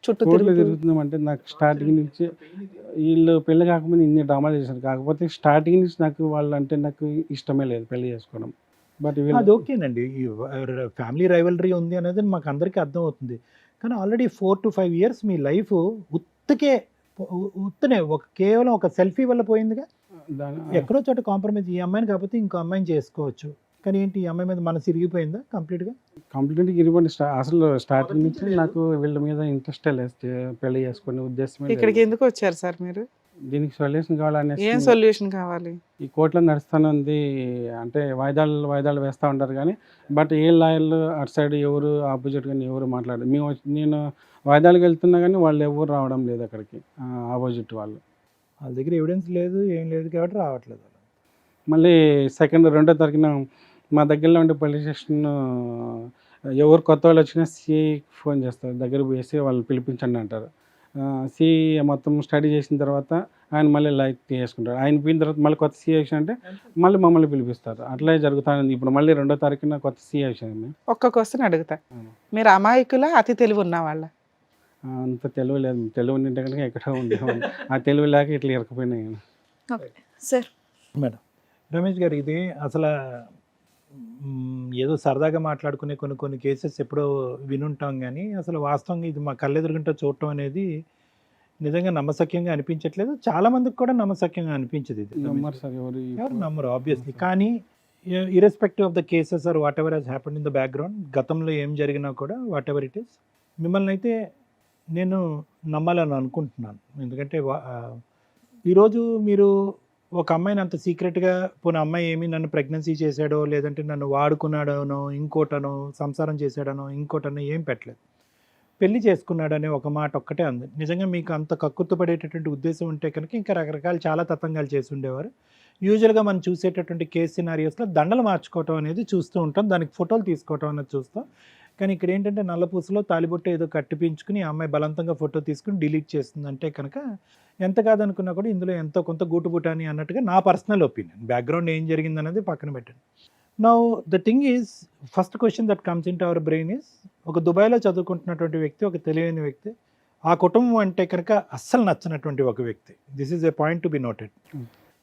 చుట్టూ తిరుగుతున్నామంటే నాకు స్టార్టింగ్ నుంచి వీళ్ళు పెళ్లి కాకముందు ఇన్ని డ్రామాలు చేశారు. కాకపోతే స్టార్టింగ్ నుంచి నాకు వాళ్ళు అంటే నాకు ఇష్టమే లేదు పెళ్లి చేసుకోవడం. బట్ అది ఓకేనండి, ఈ ఫ్యామిలీ రైవలరీ ఉంది అనేది మాకు అందరికీ అర్థం అవుతుంది. కానీ ఆల్రెడీ 4 to 5 years మీ లైఫ్ ఉత్తనే కేవలం ఒక సెల్ఫీ వల్ల పోయిందిగా. ఎక్కడో చోట కాంప్రమైజ్ ఈ అమ్మాయిని కాకపోతే ఇంకో అమ్మాయిని చేసుకోవచ్చు, కానీ ఏంటి ఈ అమ్మాయి మీద మనసు ఇరిగిపోయిందా కంప్లీట్గా? కంప్లీట్గా ఇరిగిపోయింది. అసలు స్టార్టింగ్ నుంచి నాకు వీళ్ళ మీద ఇంట్రెస్ట్ లేదు, పెళ్లి చేసుకునే ఉద్దేశమే ఇక్కడికి లేదు. ఎందుకు వచ్చారు సార్ మీరు? దీనికి సొల్యూషన్ కావాలనేసి ఏం సొల్యూషన్ కావాలి? ఈ కోర్టులో నడుస్తూనే ఉంది, అంటే వాయిదాలు వేస్తూ ఉంటారు కానీ బట్ ఏ లాయర్లు అటు సైడ్ ఎవరు ఆపోజిట్ కానీ ఎవరు మాట్లాడరు. నేను వాయిదాలకు వెళ్తున్నా కానీ వాళ్ళు ఎవరు రావడం లేదు అక్కడికి, ఆపోజిట్ వాళ్ళు. వాళ్ళ దగ్గర ఎవిడెన్స్ లేదు, ఏం లేదు కాబట్టి రావట్లేదు. మళ్ళీ రెండో తారీఖున మా దగ్గరలో ఉండే పోలీస్ స్టేషన్ ఎవరు కొత్త వాళ్ళు వచ్చినా సిఐకి ఫోన్ చేస్తారు, దగ్గర పోయేసి వాళ్ళు పిలిపించండి అంటారు. సిఐ మొత్తం స్టడీ చేసిన తర్వాత ఆయన మళ్ళీ లైక్ చేసుకుంటారు. ఆయన పోయిన తర్వాత మళ్ళీ కొత్త సిఐ అంటే మళ్ళీ మమ్మల్ని పిలిపిస్తారు. అట్లే జరుగుతుంది. ఇప్పుడు మళ్ళీ 2వ తారీఖున కొత్త సిఐ వచ్చింది. ఒక్క క్వశ్చన్ అడుగుతా, మీరు అమాయకుల అతి తెలివి ఉన్న వాళ్ళ? అంత తెలివి లేదు, తెలివి ఉంటే కనుక ఎక్కడో ఉండేవాళ్ళు. ఆ తెలివి లేక ఇట్లా ఇరకపోయినాయి. సార్ మేడం రమేష్ గారు, ఇది అసలు ఏదో సరదాగా మాట్లాడుకునే కొన్ని కేసెస్ ఎప్పుడో వినుంటాం, కానీ అసలు వాస్తవంగా ఇది మా కళ్ళెదురుగుంట చూడటం అనేది నిజంగా నమ్మశక్యంగా అనిపించట్లేదు. చాలా మందికి కూడా నమ్మశక్యంగా అనిపించదు. ఇది నమ్మరు సార్, ఎవరు నమ్మరు ఆబ్వియస్లీ. కానీ irrespective of the cases or whatever has happened in the background, గతంలో ఏం జరిగినా కూడా వాట్ ఎవర్ ఇట్ ఈస్, మిమ్మల్ని అయితే నేను నమ్మాలని అనుకుంటున్నాను. ఎందుకంటే ఈరోజు మీరు ఒక అమ్మాయిని అంత సీక్రెట్గా, పోనీ అమ్మాయి ఏమి నన్ను ప్రెగ్నెన్సీ చేశాడో, లేదంటే నన్ను వాడుకున్నాడనో, ఇంకోటనో, సంసారం చేశాడనో, ఇంకోటనో ఏం పెట్టలేదు. పెళ్లి చేసుకున్నాడనే ఒక మాట ఒక్కటే అంది. నిజంగా మీకు అంత కక్కుర్తుపడేటటువంటి ఉద్దేశం ఉంటే కనుక ఇంకా రకరకాల చాలా తతంగాలు చేసి ఉండేవారు. యూజువల్గా మనం చూసేటటువంటి కేస్ సినారియోస్లో దండలు మార్చుకోవటం అనేది చూస్తూ ఉంటాం, దానికి ఫోటోలు తీసుకోవటం అనేది చూస్తాం. కానీ ఇక్కడ ఏంటంటే నల్లపూసలో తాలిబొట్టు ఏదో కట్టిపించుకుని ఆ అమ్మాయి బలవంతంగా ఫోటో తీసుకుని డిలీట్ చేస్తుందంటే కనుక ఎంత కాదనుకున్నా కూడా ఇందులో ఎంతో కొంత గూటుబుటాని అన్నట్టుగా నా పర్సనల్ ఒపీనియన్. బ్యాక్గ్రౌండ్ ఏం జరిగిందనేది పక్కన పెట్టండి. Now the thing is, first question that comes in to our brain is, ఒక దుబాయ్లో చదువుకుంటున్నటువంటి వ్యక్తి, ఒక తెలియని వ్యక్తి, ఆ కుటుంబం అంటే కనుక అస్సలు నచ్చినటువంటి ఒక వ్యక్తి. This is a point to be noted.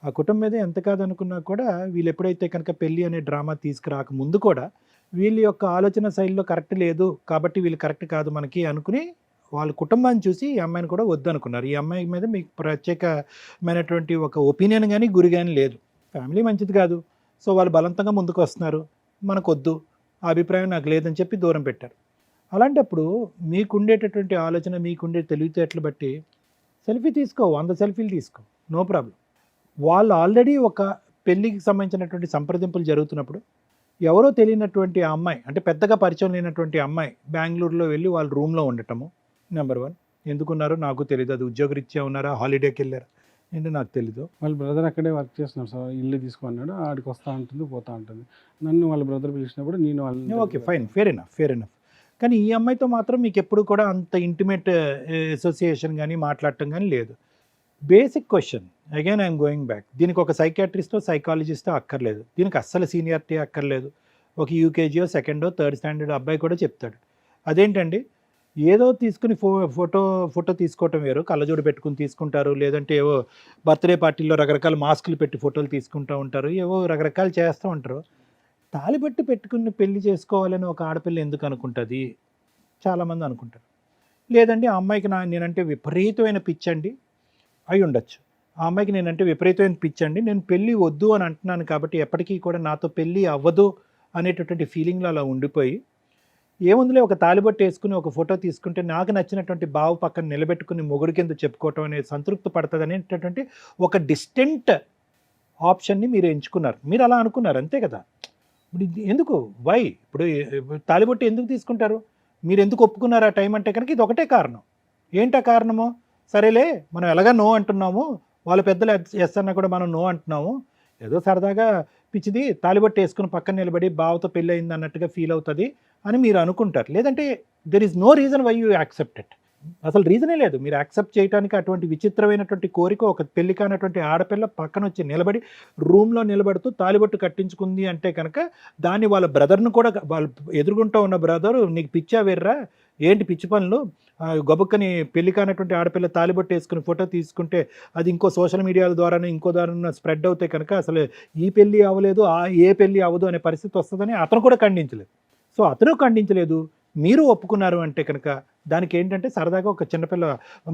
ఆ కుటుంబం మీద ఎంత కాదనుకున్నా కూడా వీళ్ళు ఎప్పుడైతే కనుక పెళ్ళి అనే డ్రామా తీసుకురాక ముందు కూడా వీళ్ళ యొక్క ఆలోచన శైలిలో కరెక్ట్ లేదు కాబట్టి వీళ్ళు కరెక్ట్ కాదు మనకి అనుకుని వాళ్ళ కుటుంబాన్ని చూసి ఈ అమ్మాయిని కూడా వద్దనుకున్నారు. ఈ అమ్మాయి మీద మీకు ప్రత్యేకమైనటువంటి ఒక ఒపీనియన్ కానీ గురి కానీ లేదు, ఫ్యామిలీ మంచిది కాదు, సో వాళ్ళు బలవంతంగా ముందుకు వస్తున్నారు, మనకొద్దు, ఆ అభిప్రాయం నాకు లేదని చెప్పి దూరం పెట్టారు. అలాంటప్పుడు మీకుండేటటువంటి ఆలోచన, మీకుండే తెలివితేటలు బట్టి సెల్ఫీ తీసుకో, 100 సెల్ఫీలు తీసుకో, నో ప్రాబ్లం. వాళ్ళు ఆల్రెడీ ఒక పెళ్ళికి సంబంధించినటువంటి సంప్రదింపులు జరుగుతున్నప్పుడు ఎవరో తెలియనటువంటి ఆ అమ్మాయి, అంటే పెద్దగా పరిచయం లేనటువంటి అమ్మాయి బెంగళూరులో వెళ్ళి వాళ్ళ రూమ్లో ఉండటము, నెంబర్ 1. ఎందుకున్నారో నాకు తెలియదు, అది ఉద్యోగరీత్యా ఉన్నారా, హాలిడేకి వెళ్ళారా ఏంటో నాకు తెలీదు. వాళ్ళ బ్రదర్ అక్కడే వర్క్ చేస్తున్నారు సార్, ఇల్లు తీసుకున్నాడు, ఆడికి వస్తూ ఉంటుంది పోతూ ఉంటుంది. నన్ను వాళ్ళ బ్రదర్ పిలిచినప్పుడు నేను వాళ్ళని ఓకే ఫైన్, ఫేర్ ఎనఫ్. కానీ ఈ అమ్మాయితో మాత్రం మీకు ఎప్పుడు కూడా అంత ఇంటిమేట్ అసోసియేషన్ కానీ మాట్లాడటం కానీ లేదు. Basic question, again I'm going back, దీనికి ఒక సైకాట్రిస్టో సైకాలజిస్టో అక్కర్లేదు, దీనికి అస్సలు సీనియారిటీ అక్కర్లేదు. ఒక యూకేజీయో 2nd or 3rd స్టాండర్డ్ అబ్బాయి కూడా చెప్తాడు. అదేంటండి, ఏదో తీసుకుని ఫోటో తీసుకోవటం వేరు, కళ్ళజోడు పెట్టుకుని తీసుకుంటారు, లేదంటే ఏవో బర్త్డే పార్టీల్లో రకరకాల మాస్కులు పెట్టి ఫోటోలు తీసుకుంటూ ఉంటారు, ఏవో రకరకాలు చేస్తూ ఉంటారు. తాళిబట్టి పెట్టుకుని పెళ్లి చేసుకోవాలని ఒక ఆడపిల్ల ఎందుకు అనుకుంటుంది? చాలామంది అనుకుంటారు. లేదండి ఆ అమ్మాయికి నేనంటే విపరీతమైన పిచ్చండి, అయి ఉండొచ్చు. ఆ అమ్మాయికి నేనంటే విపరీతమైన పిచ్చండి, నేను పెళ్ళి వద్దు అని అంటున్నాను కాబట్టి ఎప్పటికీ కూడా నాతో పెళ్ళి అవ్వదు అనేటటువంటి ఫీలింగ్లో అలా ఉండిపోయి, ఏముందిలే ఒక తాలిబొట్టు వేసుకుని ఒక ఫోటో తీసుకుంటే నాకు నచ్చినటువంటి బావు పక్కన నిలబెట్టుకుని మొగుడి కింద చెప్పుకోవటం అనేది సంతృప్తి పడుతుంది అనేటటువంటి ఒక డిస్టెంట్ ఆప్షన్ని మీరు ఎంచుకున్నారు. మీరు అలా అనుకున్నారు అంతే కదా. ఇప్పుడు ఎందుకు వై ఇప్పుడు తాలిబొట్టు ఎందుకు తీసుకుంటారు? మీరు ఎందుకు ఒప్పుకున్నారు ఆ టైం అంటే కనుక ఇది ఒకటే కారణం. ఏంటా కారణము? సరేలే మనం ఎలాగా నో అంటున్నాము, వాళ్ళ పెద్దలు ఎస్ అన్నా కూడా మనం నో అంటున్నాము, ఏదో సరదాగా పిచ్చిది తాలిబొట్టు వేసుకుని పక్కన నిలబడి బావతో పెళ్ళి అయింది అన్నట్టుగా ఫీల్ అవుతుంది అని మీరు అనుకుంటారు. లేదంటే there is no reason why you accept it. అసలు రీజనే లేదు మీరు యాక్సెప్ట్ చేయడానికి. అటువంటి విచిత్రమైనటువంటి కోరిక ఒక పెళ్లి కానటువంటి ఆడపిల్ల పక్కన వచ్చి నిలబడి రూమ్లో నిలబడుతూ తాలిబొట్టు కట్టించుకుంది అంటే కనుక దాన్ని వాళ్ళ బ్రదర్ను కూడా, వాళ్ళు ఎదురుగుంటూ ఉన్న బ్రదరు నీకు పిచ్చా వేర్రా ఏంటి పిచ్చి పనులు, గొబక్కని పెళ్లి కానటువంటి ఆడపిల్ల తాలిబొట్టు వేసుకుని ఫోటో తీసుకుంటే అది ఇంకో సోషల్ మీడియాల ద్వారానే ఇంకో ద్వారా స్ప్రెడ్ అవుతాయి కనుక అసలు ఈ పెళ్ళి అవ్వలేదు, ఏ పెళ్ళి అవ్వదు అనే పరిస్థితి వస్తుందని అతను కూడా ఖండించలేదు. సో అతను ఖండించలేదు, మీరు ఒప్పుకున్నారు అంటే కనుక దానికి ఏంటంటే సరదాగా ఒక చిన్నపిల్ల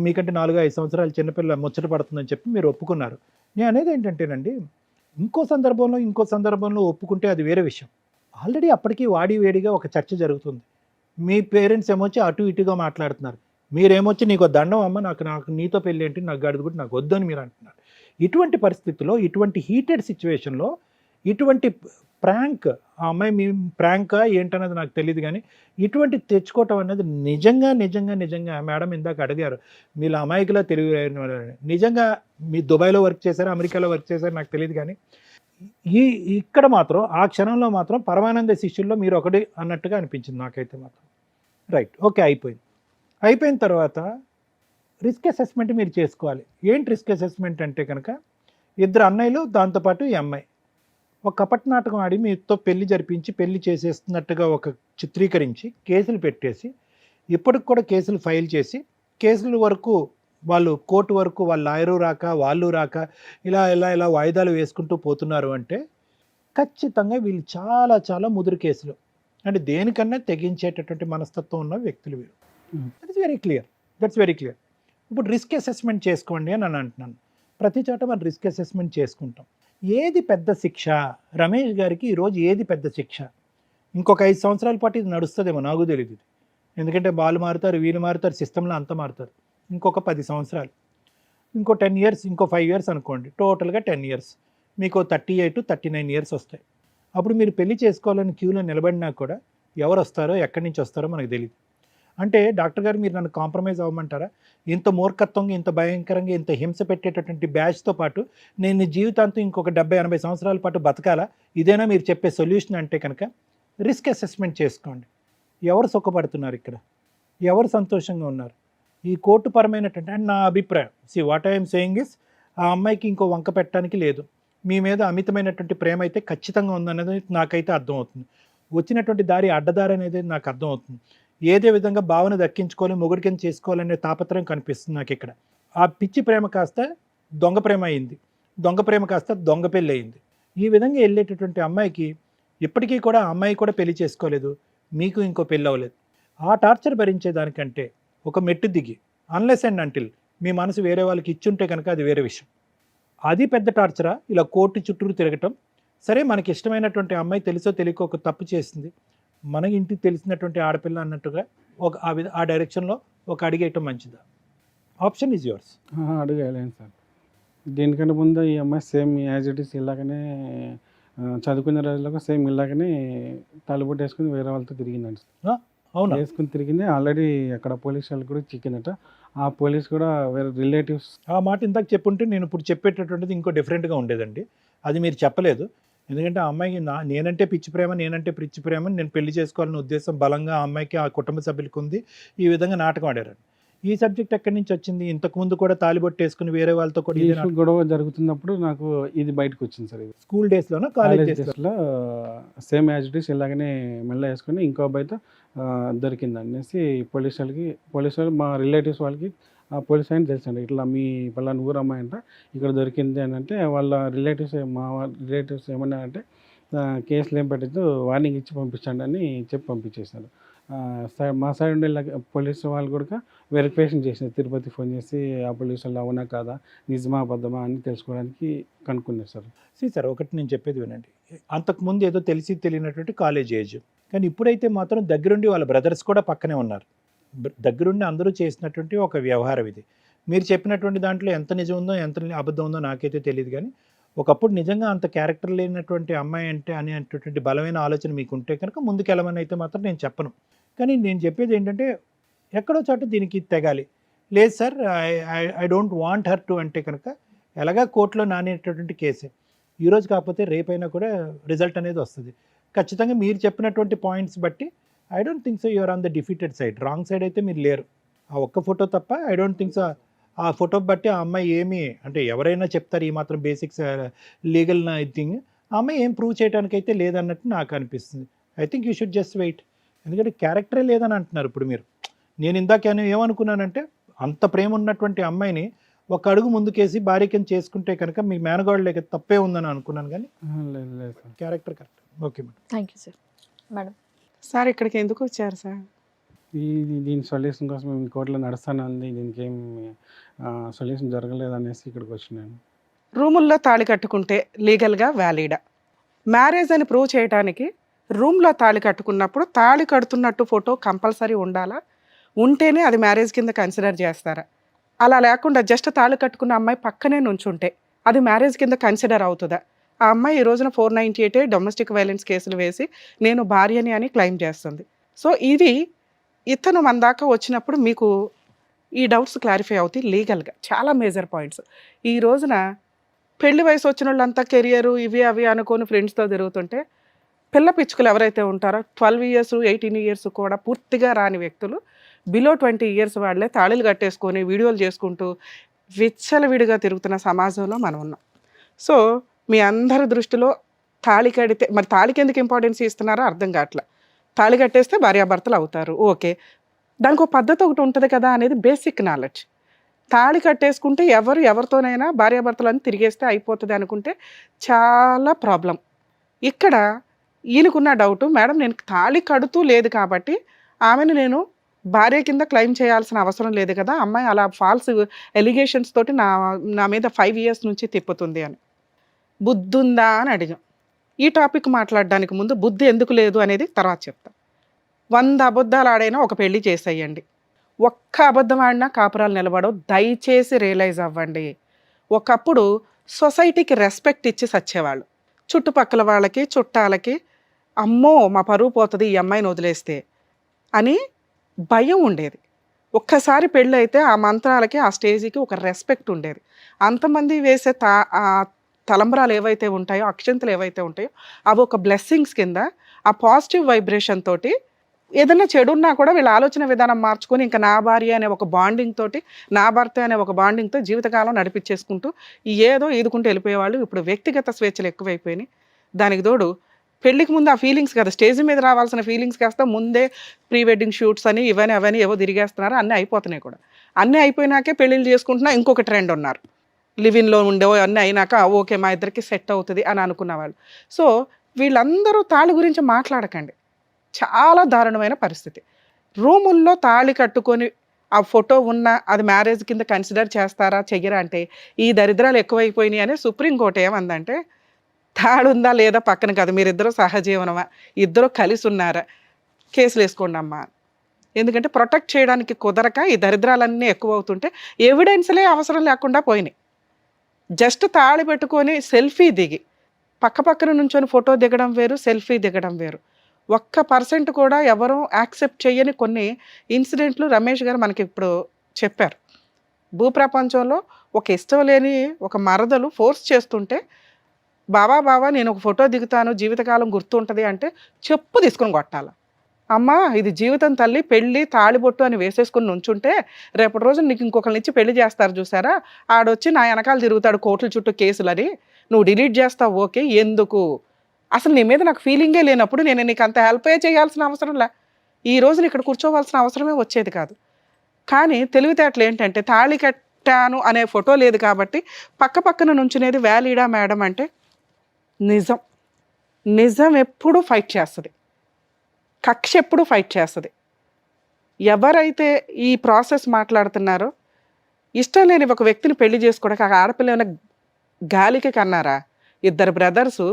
మీకంటే 4-5 సంవత్సరాల చిన్నపిల్ల ముచ్చట పడుతుందని చెప్పి మీరు ఒప్పుకున్నారు. నేను అనేది ఏంటంటేనండి, ఇంకో సందర్భంలో ఒప్పుకుంటే అది వేరే విషయం. ఆల్రెడీ అప్పటికి వాడి వేడిగా ఒక చర్చ జరుగుతుంది. మీ పేరెంట్స్ ఏమొచ్చి అటు ఇటుగా మాట్లాడుతున్నారు, మీరేమొచ్చి నీకు దండం అమ్మ, నాకు నీతో పెళ్ళి ఏంటి, నాకు గడిది కూడా నాకు వద్దని మీరు అంటున్నారు. ఇటువంటి పరిస్థితుల్లో, ఇటువంటి హీటెడ్ సిచ్యువేషన్లో ఇటువంటి ప్రాంక్, ఆ అమ్మాయి మీ ప్రాంకా ఏంటన్నది నాకు తెలియదు, కానీ ఇటువంటి తెచ్చుకోవటం అనేది నిజంగా మేడం ఇందాక అడిగారు, మీరు అమాయకులా తెలివి నిజంగా మీ దుబాయ్లో వర్క్ చేశారు, అమెరికాలో వర్క్ చేశారు నాకు తెలియదు, కానీ ఇక్కడ మాత్రం ఆ క్షణంలో మాత్రం పరమానంద శిష్యుల్లో మీరు ఒకటి అన్నట్టుగా అనిపించింది నాకైతే మాత్రం. రైట్, ఓకే, అయిపోయిన తర్వాత రిస్క్ అసెస్మెంట్ మీరు చేసుకోవాలి. ఏంటి రిస్క్ అసెస్మెంట్ అంటే కనుక, ఇద్దరు అన్నయ్యలు దాంతోపాటు ఈ అమ్మాయి ఒక కపట నాటకం ఆడి మీతో పెళ్లి జరిపించి పెళ్లి చేసేస్తున్నట్టుగా ఒక చిత్రీకరించి కేసులు పెట్టేసి, ఇప్పటికి కూడా కేసులు ఫైల్ చేసి, కేసుల వరకు వాళ్ళు కోర్టు వరకు వాళ్ళ లాయరు రాక వాళ్ళు రాక ఇలా వాయిదాలు వేసుకుంటూ పోతున్నారు అంటే ఖచ్చితంగా వీళ్ళు చాలా ముదురు కేసులు, అంటే దేనికన్నా తెగించేటటువంటి మనస్తత్వం ఉన్న వ్యక్తులు వీళ్ళు. That's very clear. ఇప్పుడు రిస్క్ అసెస్మెంట్ చేసుకోండి అని అంటున్నాను. ప్రతి చోట మనం రిస్క్ అసెస్మెంట్ చేసుకుంటాం. ఏది పెద్ద శిక్ష రమేష్ గారికి ఈరోజు, ఏది పెద్ద శిక్ష? ఇంకొక 5 సంవత్సరాల పాటు ఇది నడుస్తుందేమో, నాకు తెలియదు. ఎందుకంటే వాళ్ళు మారుతారు, వీళ్ళు మారుతారు, సిస్టంలో అంతా మారుతారు. ఇంకొక 10 సంవత్సరాలు, ఇంకో 10 ఇయర్స్, ఇంకో 5 ఇయర్స్ అనుకోండి, టోటల్గా 10 ఇయర్స్, మీకు 38-39 ఇయర్స్ వస్తాయి. అప్పుడు మీరు పెళ్లి చేసుకోవాలని క్యూలో నిలబడినా కూడా ఎవరు వస్తారో ఎక్కడి నుంచి వస్తారో మనకు తెలియదు. అంటే డాక్టర్ గారు మీరు నన్ను కాంప్రమైజ్ అవ్వమంటారా? ఇంత మూర్ఖత్వంగా, ఇంత భయంకరంగా, ఇంత హింస పెట్టేటటువంటి బ్యాచ్తో పాటు నేను జీవితాంతం ఇంకొక 70-80 సంవత్సరాల పాటు బతకాలా? ఇదేనా మీరు చెప్పే సొల్యూషన్ అంటే కనుక రిస్క్ అసెస్మెంట్ చేసుకోండి. ఎవరు సుఖపడుతున్నారు ఇక్కడ, ఎవరు సంతోషంగా ఉన్నారు? ఈ కోర్టు పరమైనటువంటి, అండ్ నా అభిప్రాయం, వాట్ ఐఎమ్ సేయింగ్ ఇస్, ఆ అమ్మాయికి ఇంకో వంక పెట్టడానికి లేదు. మీ మీద అమితమైనటువంటి ప్రేమ అయితే ఖచ్చితంగా ఉందనేది నాకైతే అర్థమవుతుంది. వచ్చినటువంటి దారి అడ్డదారి అనేది నాకు అర్థమవుతుంది. ఏదే విధంగా భావన దక్కించుకోవాలి, మొగుడికి చేసుకోవాలనే తాపత్రయం కనిపిస్తుంది నాకు ఇక్కడ. ఆ పిచ్చి ప్రేమ కాస్త దొంగ ప్రేమ అయింది, దొంగ ప్రేమ కాస్త దొంగ పెళ్ళి అయింది. ఈ విధంగా వెళ్ళేటటువంటి అమ్మాయికి ఇప్పటికీ కూడా ఆ అమ్మాయి కూడా పెళ్లి చేసుకోలేదు, మీకు ఇంకో పెళ్ళి అవ్వలేదు. ఆ టార్చర్ భరించేదానికంటే ఒక మెట్టు దిగి, అన్లెస్ అండ్ అంటిల్ మీ మనసు వేరే వాళ్ళకి ఇచ్చుంటే కనుక అది వేరే విషయం. అది పెద్ద టార్చరా? ఇలా కోర్టు చుట్టూరు తిరగటం. సరే, మనకి ఇష్టమైనటువంటి అమ్మాయి తెలుసో తెలియకో ఒక తప్పు చేసింది, మన ఇంటికి తెలిసినటువంటి ఆడపిల్ల అన్నట్టుగా ఆ డైరెక్షన్లో ఒక అడిగేయటం మంచిదా? Option is yours. అడిగలేను సార్. దీనికంటే ముందు ఈ అమ్మాయి సేమ్ యాజ్ ఇట్ ఈస్ ఇలాగనే చదువుకునే రోజుల్లో సేమ్ ఇలాగనే తలుబొట్టు వేసుకుని వేరే వాళ్ళతో తిరిగిందండి. అవునా? వేసుకుని తిరిగింది. ఆల్రెడీ అక్కడ పోలీస్ వాళ్ళు కూడా చిక్కిందట. ఆ పోలీస్ కూడా వేరే రిలేటివ్స్. ఆ మాట ఇందాక చెప్పుంటే నేను ఇప్పుడు చెప్పేటటువంటిది ఇంకో డిఫరెంట్గా ఉండేదండి. అది మీరు చెప్పలేదు. ఎందుకంటే ఆ అమ్మాయికి నేనంటే పిచ్చి ప్రేమ నేను పెళ్లి చేసుకోవాలనే ఉద్దేశం బలంగా ఆ అమ్మాయికి, ఆ కుటుంబ సభ్యులకు ఉంది. ఈ విధంగా నాటకం ఆడారు. ఈ సబ్జెక్ట్ ఎక్కడి నుంచి వచ్చింది? ఇంతకుముందు కూడా తాలిబొట్టు వేసుకుని వేరే వాళ్ళతో కూడా గొడవ జరుగుతున్నప్పుడు నాకు ఇది బయటకు వచ్చింది సార్. ఇది స్కూల్ డేస్లోనో కాలేజ్ డేస్లో సేమ్ యాజ్ ఇట్ ఈస్ ఇలాగనే మెల్ల వేసుకుని ఇంకో అబ్బాయితో దొరికింది అనేసి పోలీసు వాళ్ళు మా రిలేటివ్స్ వాళ్ళకి ఆ పోలీస్ ఆయన తెలుసండి, ఇట్లా మీ పలానా ఊరు అమ్మాయి అంట ఇక్కడ దొరికింది అని అంటే, వాళ్ళ రిలేటివ్స్ ఏమన్నారంటే కేసులు ఏం పెట్టద్దు, వార్నింగ్ ఇచ్చి పంపించండి అని చెప్పి పంపించేశారు. మా సైడ్ ఉండే పోలీసు వాళ్ళు కూడా వెరిఫికేషన్ చేసినారు, తిరుపతి ఫోన్ చేసి ఆ పోలీసు వాళ్ళు అవునా కాదా, నిజమా అబద్ధమా అని తెలుసుకోవడానికి కనుక్కున్నారు సార్. సార్ ఒకటి నేను చెప్పేది వినండి, అంతకుముందు ఏదో తెలిసి తెలియనటువంటి కాలేజ్ ఏజ్, కానీ ఇప్పుడైతే మాత్రం దగ్గరుండి వాళ్ళ బ్రదర్స్ కూడా పక్కనే ఉన్నారు. దగ్గరుండి అందరూ చేసినటువంటి ఒక వ్యవహారం ఇది. మీరు చెప్పినటువంటి దాంట్లో ఎంత నిజం ఉందో ఎంత అబద్ధం ఉందో నాకైతే తెలియదు, కానీ ఒకప్పుడు నిజంగా అంత క్యారెక్టర్ లేనటువంటి అమ్మాయి అంటే అనేటటువంటి బలమైన ఆలోచన మీకు ఉంటే కనుక ముందుకెళ్ళమని అయితే మాత్రం నేను చెప్పను. కానీ నేను చెప్పేది ఏంటంటే ఎక్కడో చోట దీనికి తెగాలి. లేదు sir, I don't want her to అంటే కనుక ఎలాగా కోర్టులో నానేటటువంటి కేసే. ఈరోజు కాకపోతే రేపైనా కూడా రిజల్ట్ అనేది వస్తుంది ఖచ్చితంగా. మీరు చెప్పినటువంటి పాయింట్స్ బట్టి I don't think so you're on the defeated side. Wrong side అయితే మీరు లేరు. ఆ ఒక్క ఫోటో తప్ప ఐ డోంట్ థింక్ సో. ఆ ఫోటో బట్టి ఆ అమ్మాయి ఏమి అంటే ఎవరైనా చెప్తారు ఈ మాత్రం బేసిక్స్ లీగల్ థింగ్, ఆ అమ్మాయి ఏం ప్రూవ్ చేయడానికి అయితే లేదన్నట్టు నాకు అనిపిస్తుంది. I think you should just wait. ఎందుకంటే క్యారెక్టరే లేదని అంటున్నారు ఇప్పుడు మీరు. నేను ఇందాక ఏమనుకున్నానంటే అంత ప్రేమ ఉన్నటువంటి అమ్మాయిని ఒక అడుగు ముందుకేసి భార్యకం చేసుకుంటే కనుక మీ మేనగాడు లేక తప్పే ఉందని అనుకున్నాను, కానీ character correct. Okay madam. Thank you sir. Madam sir ఇక్కడికి ఎందుకు వచ్చారు సార్? దీని సొల్యూషన్ కోసం మేము కోర్టులో నడుస్తానంది, దీనికి ఏం సొల్యూషన్ జరగలేదు అనేసి ఇక్కడికి వచ్చినాను. రూముల్లో తాళి కట్టుకుంటే లీగల్గా వ్యాలిడా? మ్యారేజ్ అని ప్రూవ్ చేయడానికి రూమ్లో తాళి కట్టుకున్నప్పుడు తాళి కడుతున్నట్టు ఫోటో కంపల్సరీ ఉండాలా? ఉంటేనే అది మ్యారేజ్ కింద కన్సిడర్ చేస్తారా? అలా లేకుండా జస్ట్ తాళి కట్టుకున్న అమ్మాయి పక్కనే నుంచుంటే అది మ్యారేజ్ కింద కన్సిడర్ అవుతుందా? ఆ అమ్మాయి ఈ రోజున 498 డొమెస్టిక్ వైలెన్స్ కేసులు వేసి నేను భార్యని అని క్లెయిమ్ చేస్తుంది. సో ఇది ఇతను మన దాకా వచ్చినప్పుడు మీకు ఈ డౌట్స్ క్లారిఫై అవుతాయి లీగల్గా. చాలా మేజర్ పాయింట్స్. ఈ రోజున పెళ్లి వయసు వచ్చిన వాళ్ళంతా కెరియరు ఇవి అవి అనుకొని ఫ్రెండ్స్తో తిరుగుతుంటే పిల్ల పిచ్చుకలు ఎవరైతే ఉంటారో 12 ఇయర్స్ 18 ఇయర్స్ కూడా పూర్తిగా రాని వ్యక్తులు బిలో 20 ఇయర్స్ వాళ్ళే తాళిలు కట్టేసుకొని వీడియోలు చేసుకుంటూ విచ్చలవిడిగా తిరుగుతున్న సమాజంలో మనం ఉన్నాం. సో మీ అందరి దృష్టిలో తాళి కడితే మరి తాళికి ఎందుకు ఇంపార్టెన్స్ ఇస్తున్నారో అర్థం కావట్లా. తాళి కట్టేస్తే భార్యాభర్తలు అవుతారు, ఓకే, దానికి ఒక పద్ధతి ఒకటి ఉంటుంది కదా అనేది బేసిక్ నాలెడ్జ్. తాళి కట్టేసుకుంటే ఎవరితోనైనా భార్యాభర్తలను తిరిగేస్తే అయిపోతుంది అనుకుంటే చాలా ప్రాబ్లం. ఇక్కడ ఈయనకున్న డౌట్, మేడం నేను తాళి కడుతూ లేదు కాబట్టి ఆమెను నేను భార్య కింద క్లెయిమ్ చేయాల్సిన అవసరం లేదు కదా, అమ్మాయి అలా ఫాల్స్ ఎలిగేషన్స్ తోటి నా మీద 5 ఇయర్స్ నుంచి తిప్పుతుంది అని. బుద్ధి ఉందా అని అడిగాం. ఈ టాపిక్ మాట్లాడడానికి ముందు బుద్ధి ఎందుకు లేదు అనేది తర్వాత చెప్తా. 100 అబద్ధాలు ఆడైనా ఒక పెళ్లి చేసేయండి. ఒక్క అబద్ధం ఆడినా కాపురాలు నిలబడవు. దయచేసి రియలైజ్ అవ్వండి. ఒకప్పుడు సొసైటీకి రెస్పెక్ట్ ఇచ్చి సచ్చేవాళ్ళు. చుట్టుపక్కల వాళ్ళకి చుట్టాలకి అమ్మో మా పరువు పోతుంది ఈ అమ్మాయిని వదిలేస్తే అని భయం ఉండేది. ఒక్కసారి పెళ్ళి అయితే ఆ మంత్రాలకి ఆ స్టేజీకి ఒక రెస్పెక్ట్ ఉండేది. అంతమంది వేసే తలంబరాలు ఏవైతే ఉంటాయో, అక్షంతలు ఏవైతే ఉంటాయో అవి ఒక బ్లెస్సింగ్స్ కింద ఆ పాజిటివ్ వైబ్రేషన్ తోటి ఏదైనా చెడున్నా కూడా వీళ్ళ ఆలోచన విధానం మార్చుకొని ఇంకా నా భార్య అనే ఒక బాండింగ్ తోటి, నా భర్త అనే ఒక బాండింగ్తో జీవితకాలం నడిపించేసుకుంటూ ఏదో ఈదుకుంటూ వెళ్ళిపోయేవాళ్ళు. ఇప్పుడు వ్యక్తిగత స్వేచ్ఛలు ఎక్కువైపోయినాయి. దానికి తోడు పెళ్ళికి ముందు ఆ ఫీలింగ్స్ కదా, స్టేజ్ మీద రావాల్సిన ఫీలింగ్స్ కాస్త ముందే ప్రీ వెడ్డింగ్ షూట్స్ అని ఇవన్నీ అవన్నీ ఏవో తిరిగేస్తున్నారు. అన్నీ అయిపోతున్నాయి కూడా. అన్నీ అయిపోయినాకే పెళ్ళిళ్ళు చేసుకుంటున్నా ఇంకొక ట్రెండ్ ఉన్నారు. లివిన్లో ఉండేవో అన్నీ అయినాక ఓకే మా ఇద్దరికి సెట్ అవుతుంది అని అనుకున్న వాళ్ళు. సో వీళ్ళందరూ తాళి గురించి మాట్లాడకండి. చాలా దారుణమైన పరిస్థితి. రూముల్లో తాళి కట్టుకొని ఆ ఫోటో ఉన్న అది మ్యారేజ్ కింద కన్సిడర్ చేస్తారా చెయ్యరా అంటే ఈ దరిద్రాలు ఎక్కువైపోయినాయి అని సుప్రీంకోర్టు ఏమందంటే, తాళి ఉందా లేదా పక్కన కాదు, మీరిద్దరూ సహజీవనమా, ఇద్దరు కలిసి ఉన్నారా, కేసులు వేసుకోండి అమ్మా. ఎందుకంటే ప్రొటెక్ట్ చేయడానికి కుదరక ఈ దరిద్రాలన్నీ ఎక్కువ అవుతుంటే ఎవిడెన్స్లే అవసరం లేకుండా పోయినాయి. జస్ట్ తాళి పెట్టుకొని సెల్ఫీ దిగి పక్కన నుంచొని ఫోటో దిగడం వేరు, సెల్ఫీ దిగడం వేరు. 1% కూడా ఎవరూ యాక్సెప్ట్ చేయని కొన్ని ఇన్సిడెంట్లు రమేష్ గారు మనకి ఇప్పుడు చెప్పారు. భూప్రపంచంలో ఒక ఇష్టం లేని ఒక మరదలు ఫోర్స్ చేస్తుంటే బావా నేను ఒక ఫోటో దిగుతాను జీవితకాలం గుర్తుంటుంది అంటే చెప్పు తీసుకొని కొట్టాల. అమ్మా ఇది జీవితం తల్లి, పెళ్ళి తాళిబొట్టు అని వేసేసుకుని నుంచుంటే రేపటి రోజు నీకు ఇంకొకరిని ఇచ్చి పెళ్లి చేస్తారు చూసారా, ఆడొచ్చి నా వెనకాల తిరుగుతాడు కోర్టుల చుట్టూ కేసులని, నువ్వు డిలీట్ చేస్తావు, ఓకే, ఎందుకు? అసలు నీ మీద నాకు ఫీలింగే లేనప్పుడు నేను నీకు అంత హెల్ప్ చేయాల్సిన అవసరం లే, ఈ రోజున ఇక్కడ కూర్చోవాల్సిన అవసరమే వచ్చేది కాదు. కానీ తెలివితేటలు ఏంటంటే తాళి కట్టాను అనే ఫోటో లేదు కాబట్టి పక్కన నుంచునేది వ్యాలిడా మేడం అంటే నిజం ఎప్పుడు ఫైట్ చేస్తుంది, కక్ష ఎప్పుడు ఫైట్ చేస్తుంది. ఎవరైతే ఈ ప్రాసెస్ మాట్లాడుతున్నారో ఇష్టం లేని ఒక వ్యక్తిని పెళ్లి చేసుకోవడానికి ఆ ఆడపిల్ల ఏమైనా గాలికి కన్నారా? 2 బ్రదర్సు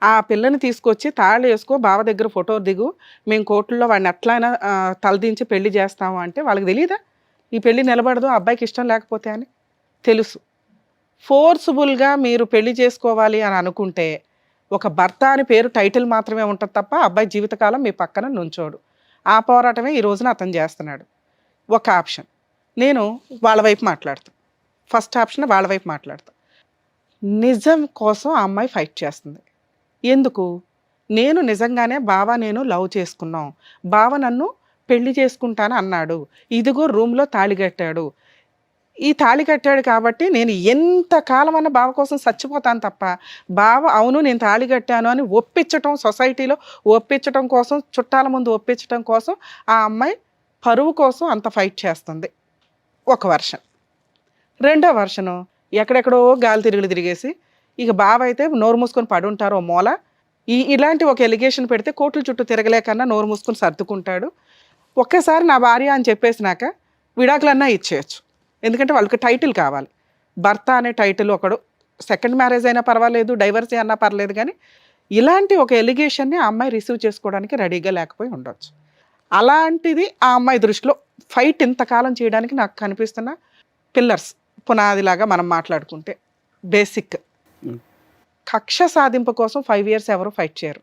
ఆ పిల్లని తీసుకొచ్చి తాళి వేసుకో బావ దగ్గర ఫోటో దిగు, మేము కోర్టుల్లో వాడిని ఎట్లయినా తలదించి పెళ్లి చేస్తాము అంటే వాళ్ళకి తెలియదా ఈ పెళ్లి నిలబడదు అబ్బాయికి ఇష్టం లేకపోతే అని? తెలుసు. ఫోర్స్ఫుల్గా మీరు పెళ్లి చేసుకోవాలి అని అనుకుంటే ఒక భర్త అని పేరు టైటిల్ మాత్రమే ఉంటుంది తప్ప అబ్బాయి జీవితకాలం మీ పక్కన నుంచోడు. ఆ పోరాటమే ఈ రోజున అతను చేస్తున్నాడు. ఒక ఆప్షన్ నేను వాళ్ళ వైపు మాట్లాడతాను, ఫస్ట్ ఆప్షన్ వాళ్ళ వైపు మాట్లాడతాను. నిజం కోసం ఆ అమ్మాయి ఫైట్ చేస్తుంది. ఎందుకు? నేను నిజంగానే బావ నేను లవ్ చేసుకున్నాం, బావ నన్ను పెళ్లి చేసుకుంటాను అన్నాడు, ఇదిగో రూమ్లో తాళి కట్టాడు, ఈ తాళి కట్టాడు కాబట్టి నేను ఎంతకాలం అన్న బావ కోసం చచ్చిపోతాను తప్ప బావ అవును నేను తాళి కట్టాను అని ఒప్పించటం, సొసైటీలో ఒప్పించటం కోసం, చుట్టాల ముందు ఒప్పించటం కోసం ఆ అమ్మాయి పరువు కోసం అంత ఫైట్ చేస్తుంది. ఒక వర్షన్. రెండో వర్షను ఎక్కడెక్కడో గాలి తిరిగేసి ఇక బావ అయితే నోరు మూసుకొని పడి ఉంటారో మూల, ఇలాంటి ఒక ఎలిగేషన్ పెడితే కోర్టుల చుట్టూ తిరగలేకన్నా నోరు మూసుకొని సర్దుకుంటాడు. ఒక్కసారి నా భార్య అని చెప్పేసినాక విడాకులన్నా ఇచ్చేయచ్చు. ఎందుకంటే వాళ్ళకి టైటిల్ కావాలి. భర్త అనే టైటిల్ ఒకడు, సెకండ్ మ్యారేజ్ అయినా పర్వాలేదు, డైవర్సీ అన్నా పర్లేదు, కానీ ఇలాంటి ఒక ఎలిగేషన్ని ఆ అమ్మాయి రిసీవ్ చేసుకోవడానికి రెడీగా లేకపోయి ఉండొచ్చు. అలాంటిది ఆ అమ్మాయి దృష్టిలో ఫైట్ ఇంతకాలం చేయడానికి నాకు కనిపిస్తున్న పిల్లర్స్, పునాదిలాగా మనం మాట్లాడుకుంటే బేసిక్. కక్ష సాధింపు కోసం 5 years ఎవరు ఫైట్ చేయరు.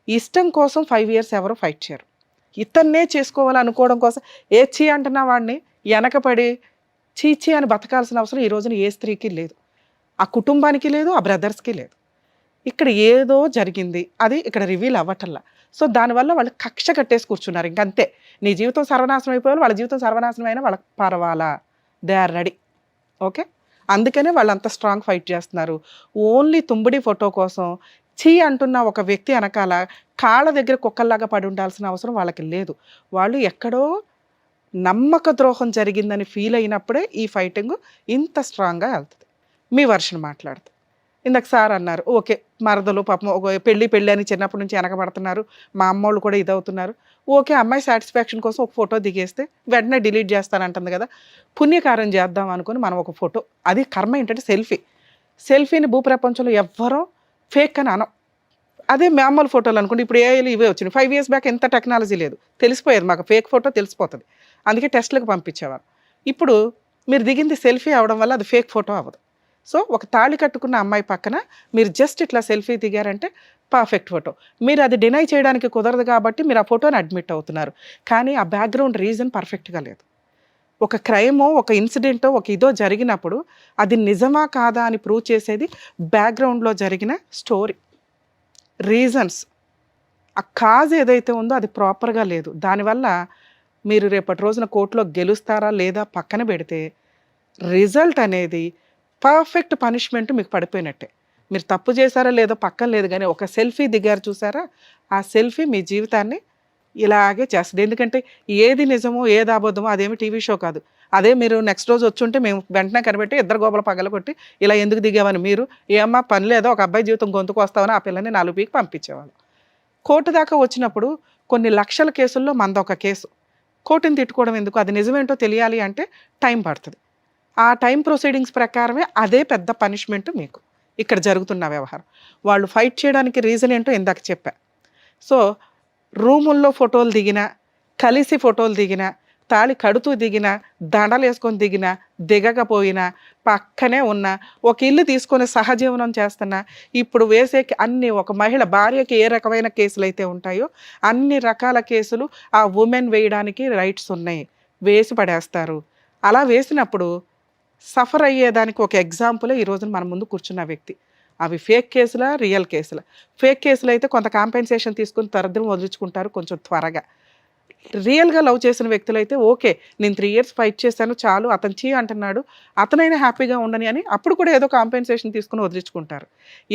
ఇష్టం కోసం 5 years ఎవరు ఫైట్ చేయరు. ఇతన్నే చేసుకోవాలనుకోవడం కోసం చీ అంటున్న వాడిని వెనకపడి చీచీ అని బతకాల్సిన అవసరం ఈ రోజున ఏ స్త్రీకి లేదు, ఆ కుటుంబానికి లేదు, ఆ బ్రదర్స్కి లేదు. ఇక్కడ ఏదో జరిగింది, అది ఇక్కడ రివీల్ అవ్వటల్లా. సో దానివల్ల వాళ్ళు కక్ష కట్టేసి కూర్చున్నారు. ఇంకంతే, నీ జీవితం సర్వనాశనం అయిపోవాలి, వాళ్ళ జీవితం సర్వనాశనం అయినా వాళ్ళకి పర్వాలా, దే ఆర్ రెడీ. ఓకే, అందుకనే వాళ్ళు అంత స్ట్రాంగ్ ఫైట్ చేస్తున్నారు. ఓన్లీ తుంబడి ఫోటో కోసం చీ అంటున్న ఒక వ్యక్తి వెనకాల కాళ్ళ దగ్గర కుక్కల్లాగా పడి ఉండాల్సిన అవసరం వాళ్ళకి లేదు. వాళ్ళు ఎక్కడో నమ్మక ద్రోహం జరిగిందని ఫీల్ అయినప్పుడే ఈ ఫైటింగ్ ఇంత స్ట్రాంగ్గా వెళ్తుంది. మీ వర్షన్ మాట్లాడుతూ ఇందాక సార్ అన్నారు, ఓకే మరదలు పాపం ఒక పెళ్ళి అని చిన్నప్పటి నుంచి వెనకబడుతున్నారు, మా అమ్మోళ్ళు కూడా ఇదవుతున్నారు. ఓకే, అమ్మాయి సాటిస్ఫాక్షన్ కోసం ఒక ఫోటో దిగేస్తే వెంటనే డిలీట్ చేస్తానంటుంది కదా, పుణ్యకారం చేద్దాం అనుకుని మనం ఒక ఫోటో, అది కర్మ ఏంటంటే సెల్ఫీని భూప్రపంచంలో ఎవ్వరూ ఫేక్ అని అనం. అదే మామూలు ఫోటోలు అనుకోండి, ఇప్పుడు ఏఐలు ఇవే వచ్చినాయి. 5 years బ్యాక్ ఎంత టెక్నాలజీ లేదు, తెలిసిపోయేది మాకు ఫేక్ ఫోటో తెలిసిపోతుంది, అందుకే టెస్ట్లకు పంపించేవారు. ఇప్పుడు మీరు దిగింది సెల్ఫీ అవడం వల్ల అది ఫేక్ ఫోటో అవ్వదు. సో ఒక తాళి కట్టుకున్న అమ్మాయి పక్కన మీరు జస్ట్ ఇట్లా సెల్ఫీ దిగారంటే పర్ఫెక్ట్ ఫోటో. మీరు అది డినై చేయడానికి కుదరదు కాబట్టి మీరు ఆ ఫోటోని అడ్మిట్ అవుతున్నారు, కానీ ఆ బ్యాక్గ్రౌండ్ రీజన్ పర్ఫెక్ట్గా లేదు. ఒక క్రైమో, ఒక ఇన్సిడెంటో, ఒక ఇదో జరిగినప్పుడు అది నిజమా కాదా అని ప్రూవ్ చేసేది బ్యాక్గ్రౌండ్లో జరిగిన స్టోరీ, రీజన్స్. ఆ కాజ్ ఏదైతే ఉందో అది ప్రాపర్గా లేదు. దానివల్ల మీరు రేపటి రోజున కోర్టులో గెలుస్తారా లేదా పక్కన పెడితే రిజల్ట్ అనేది పర్ఫెక్ట్ పనిష్మెంట్ మీకు పడిపోయినట్టే. మీరు తప్పు చేశారా లేదో పక్కన లేదు, కానీ ఒక సెల్ఫీ దిగారు చూసారా, ఆ సెల్ఫీ మీ జీవితాన్ని ఇలాగే చేస్తుంది. ఎందుకంటే ఏది నిజమో ఏది అబద్ధమో అదేమి టీవీ షో కాదు. అదే మీరు నెక్స్ట్ రోజు వచ్చుంటే మేము వెంటనే కనిపెట్టి ఇద్దరు గోపల పగలగొట్టి ఇలా ఎందుకు దిగామని, మీరు ఏమ్మా పని లేదో ఒక అబ్బాయి జీవితం గొంతుకు వస్తామని ఆ పిల్లని 4 పీకి పంపించేవాళ్ళు. కోర్టు దాకా వచ్చినప్పుడు కొన్ని లక్షల కేసుల్లో మందొక కేసు. కోర్టుని తిట్టుకోవడం ఎందుకు, అది నిజమేంటో తెలియాలి అంటే టైం పడుతుంది. ఆ టైం ప్రొసీడింగ్స్ ప్రకారమే అదే పెద్ద పనిష్మెంట్ మీకు ఇక్కడ జరుగుతున్న వ్యవహారం. వాళ్ళు ఫైట్ చేయడానికి రీజన్ ఏంటో ఇందాక చెప్పా. సో రూముల్లో ఫోటోలు దిగినా, కలిసి ఫోటోలు దిగినా, తాళి కడుతూ దిగినా, దండలు వేసుకొని దిగినా, దిగకపోయినా, పక్కనే ఉన్న ఒక ఇల్లు తీసుకొని సహజీవనం చేస్తున్నా, ఇప్పుడు వేసే అన్ని ఒక మహిళ భార్యకి ఏ రకమైన కేసులు అయితే ఉంటాయో అన్ని రకాల కేసులు ఆ ఉమెన్ వేయడానికి రైట్స్ ఉన్నాయి, వేసి పడేస్తారు. అలా వేసినప్పుడు సఫర్ అయ్యేదానికి ఒక ఎగ్జాంపులే ఈ రోజున మన ముందు కూర్చున్న వ్యక్తి. అవి ఫేక్ కేసులా, రియల్ కేసులా? ఫేక్ కేసులు అయితే కొంత కాంపెన్సేషన్ తీసుకుని తరద్దరం వదిలించుకుంటారు కొంచెం త్వరగా. రియల్గా లవ్ చేసిన వ్యక్తులు అయితే ఓకే, నేను 3 years ఫైట్ చేశాను చాలు, అతను చీ అంటున్నాడు, అతనైనా హ్యాపీగా ఉండని అని అప్పుడు కూడా ఏదో కాంపెన్సేషన్ తీసుకుని వదిలించుకుంటారు.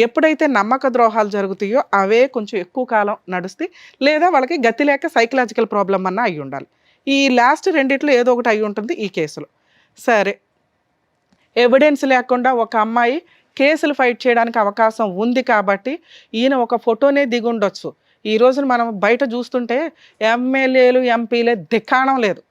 ఎప్పుడైతే నమ్మక ద్రోహాలు జరుగుతాయో అవే కొంచెం ఎక్కువ కాలం నడుస్తాయి, లేదా వాళ్ళకి గతి లేక సైకలాజికల్ ప్రాబ్లం అన్నా అయి ఉండాలి. ఈ లాస్ట్ రెండిట్లో ఏదో ఒకటి అయి ఉంటుంది ఈ కేసులో. సరే, ఎవిడెన్స్ లేకుండా ఒక అమ్మాయి కేసులు ఫైట్ చేయడానికి అవకాశం ఉంది కాబట్టి ఈయన ఒక ఫోటోనే దిగుండొచ్చు. ఈ రోజున మనం బయట చూస్తుంటే ఎమ్మెల్యేలు, ఎంపీలే దిక్కాణం లేదు.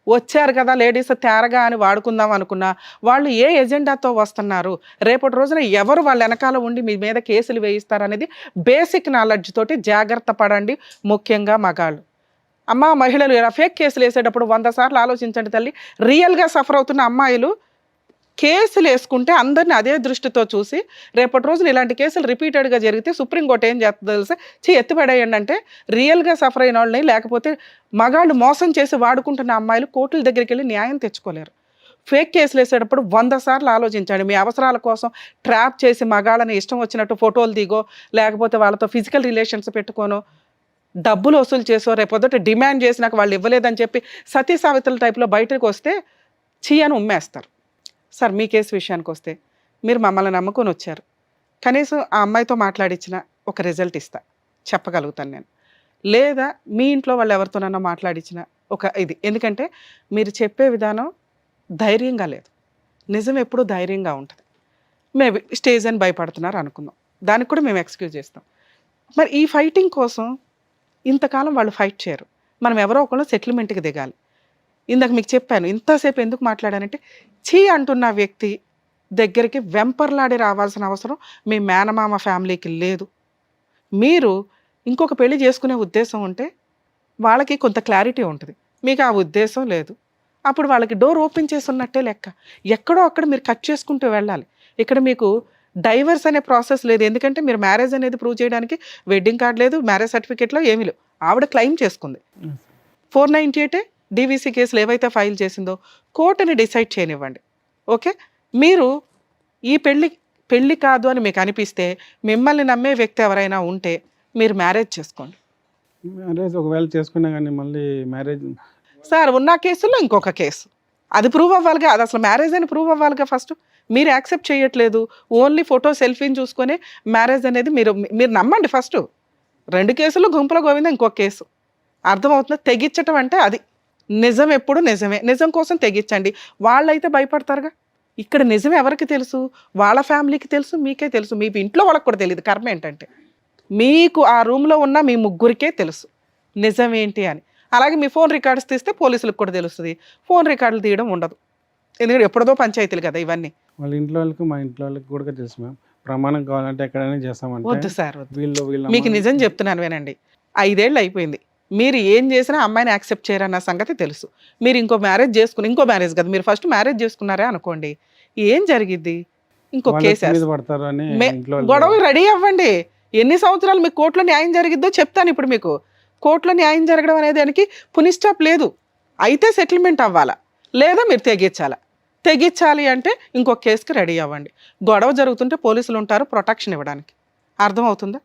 వచ్చారు కదా లేడీస్ తేరగా అని వాడుకుందాం అనుకున్నా, వాళ్ళు ఏ ఎజెండాతో వస్తున్నారు, రేపటి రోజున ఎవరు వాళ్ళ వెనకాల ఉండి మీ మీద కేసులు వేయిస్తారనేది బేసిక్ నాలెడ్జ్ తోటి జాగ్రత్త పడండి, ముఖ్యంగా మగాళ్ళు. అమ్మ మహిళలు ఇలా ఫేక్ కేసులు వేసేటప్పుడు 100 సార్లు ఆలోచించండి తల్లి. రియల్గా సఫర్ అవుతున్న అమ్మాయిలు కేసులు వేసుకుంటే అందరిని అదే దృష్టితో చూసి రేపటి రోజున ఇలాంటి కేసులు రిపీటెడ్గా జరిగితే సుప్రీంకోర్టు ఏం చేస్తుందో తెలిసి ఎత్తిపడేయండి అంటే రియల్గా సఫర్ అయిన వాళ్ళని, లేకపోతే మగాళ్ళు మోసం చేసి వాడుకుంటున్న అమ్మాయిలు కోర్టుల దగ్గరికి వెళ్ళి న్యాయం తెచ్చుకోలేరు. ఫేక్ కేసులు వేసేటప్పుడు 100 సార్లు ఆలోచించండి. మీ అవసరాల కోసం ట్రాప్ చేసి మగాళ్ళని ఇష్టం వచ్చినట్టు ఫోటోలు దిగో, లేకపోతే వాళ్ళతో ఫిజికల్ రిలేషన్స్ పెట్టుకోనో, డబ్బులు వసూలు చేసో, రేపొద్దుట డిమాండ్ చేసినాక వాళ్ళు ఇవ్వలేదని చెప్పి సతీ సావిత్రుల టైప్లో బయటకు వస్తే చీ అని ఉమ్మేస్తారు. సార్ మీ కేసు విషయానికి వస్తే మీరు మమ్మల్ని నమ్ముకొని వచ్చారు, కనీసం ఆ అమ్మాయితో మాట్లాడించిన ఒక రిజల్ట్ ఇస్తా చెప్పగలుగుతాను నేను, లేదా మీ ఇంట్లో వాళ్ళు ఎవరితోనన్నా మాట్లాడించిన ఒక ఇది. ఎందుకంటే మీరు చెప్పే విధానం ధైర్యంగా లేదు, నిజం ఎప్పుడూ ధైర్యంగా ఉంటుంది. మేబీ స్టేజ్ అని భయపడుతున్నారు అనుకుందాం, దానికి కూడా మేము ఎక్స్క్యూజ్ చేస్తాం. మరి ఈ ఫైటింగ్ కోసం ఇంతకాలం వాళ్ళు ఫైట్ చేయరు, మనం ఎవరో ఒకళ్ళు సెటిల్మెంట్కి దిగాలి. ఇందాక మీకు చెప్పాను, ఇంతసేపు ఎందుకు మాట్లాడానంటే చీ అంటున్న వ్యక్తి దగ్గరికి వెంపర్లాడి రావాల్సిన అవసరం మీ మేనమామ ఫ్యామిలీకి లేదు. మీరు ఇంకొక పెళ్లి చేసుకునే ఉద్దేశం ఉంటే వాళ్ళకి కొంత క్లారిటీ ఉంటుంది, మీకు ఆ ఉద్దేశం లేదు. అప్పుడు వాళ్ళకి డోర్ ఓపెన్ చేసి ఉన్నట్టే లెక్క. ఎక్కడో అక్కడ మీరు కట్ చేసుకుంటూ వెళ్ళాలి. ఇక్కడ మీకు డైవర్స్ అనే ప్రాసెస్ లేదు, ఎందుకంటే మీరు మ్యారేజ్ అనేది ప్రూవ్ చేయడానికి వెడ్డింగ్ కార్డ్ లేదు, మ్యారేజ్ సర్టిఫికేట్లో ఏమీ లేవు. ఆవిడ క్లెయిమ్ చేసుకుంది. 498 డీవీసీ కేసులు ఏవైతే ఫైల్ చేసిందో కోర్టుని డిసైడ్ చేయనివ్వండి. ఓకే, మీరు ఈ పెళ్ళి కాదు అని మీకు అనిపిస్తే మిమ్మల్ని నమ్మే వ్యక్తి ఎవరైనా ఉంటే మీరు మ్యారేజ్ చేసుకోండి. మ్యారేజ్ ఒకవేళ చేసుకున్నా కానీ మళ్ళీ మ్యారేజ్ సార్ ఉన్న కేసుల్లో ఇంకొక కేసు అది ప్రూవ్ అవ్వాలిగా, అది అసలు మ్యారేజ్ అని ప్రూవ్ అవ్వాలిగా. ఫస్ట్ మీరు యాక్సెప్ట్ చేయట్లేదు, ఓన్లీ ఫోటో సెల్ఫీని చూసుకొని మ్యారేజ్ అనేది మీరు నమ్మండి. ఫస్ట్ 2 కేసులు గుంపుల గోవింద, ఇంకొక కేసు. అర్థమవుతుందా? తెగించటం అంటే అది. నిజం ఎప్పుడు నిజమే, నిజం కోసం తెగించండి. వాళ్ళైతే భయపడతారుగా. ఇక్కడ నిజం ఎవరికి తెలుసు? వాళ్ళ ఫ్యామిలీకి తెలుసు, మీకే తెలుసు, మీ ఇంట్లో వాళ్ళకి కూడా తెలియదు. కర్మ ఏంటంటే మీకు ఆ రూమ్లో ఉన్న మీ ముగ్గురికే తెలుసు నిజం ఏంటి అని. అలాగే మీ ఫోన్ రికార్డ్స్ తీస్తే పోలీసులకు కూడా తెలుస్తుంది. ఫోన్ రికార్డులు తీయడం ఉండదు, ఎందుకంటే ఎప్పుడదో పంచాయతీలు కదా ఇవన్నీ. వాళ్ళ ఇంట్లో వాళ్ళకి మా ఇంట్లో వాళ్ళకి కూడా తెలుసు మ్యామ్. ప్రమాణం కావాలంటే ఎక్కడైనా చేస్తామంటే వద్దు సార్, వద్దు. వీళ్ళు మీకు నిజం చెప్తున్నాను వినండి, 5 ఏళ్ళు అయిపోయింది. మీరు ఏం చేసినా అమ్మాయిని యాక్సెప్ట్ చేయరన్న సంగతి తెలుసు. మీరు ఇంకో మ్యారేజ్ కదా, మీరు ఫస్ట్ మ్యారేజ్ చేసుకున్నారే అనుకోండి, ఏం జరిగిద్ది? ఇంకో కేసు పడతారు అని గొడవ రెడీ అవ్వండి. ఎన్ని సంవత్సరాలు మీకు కోర్టులో న్యాయం జరిగిద్దో చెప్తాను ఇప్పుడు. మీకు కోర్టులో న్యాయం జరగడం అనేది దానికి పునిస్టాప్ లేదు. అయితే సెటిల్మెంట్ అవ్వాలా, లేదా మీరు తెగించాలి అంటే ఇంకొక కేసుకి రెడీ అవ్వండి. గొడవ జరుగుతుంటే పోలీసులు ఉంటారు ప్రొటెక్షన్ ఇవ్వడానికి. అర్థమవుతుందా?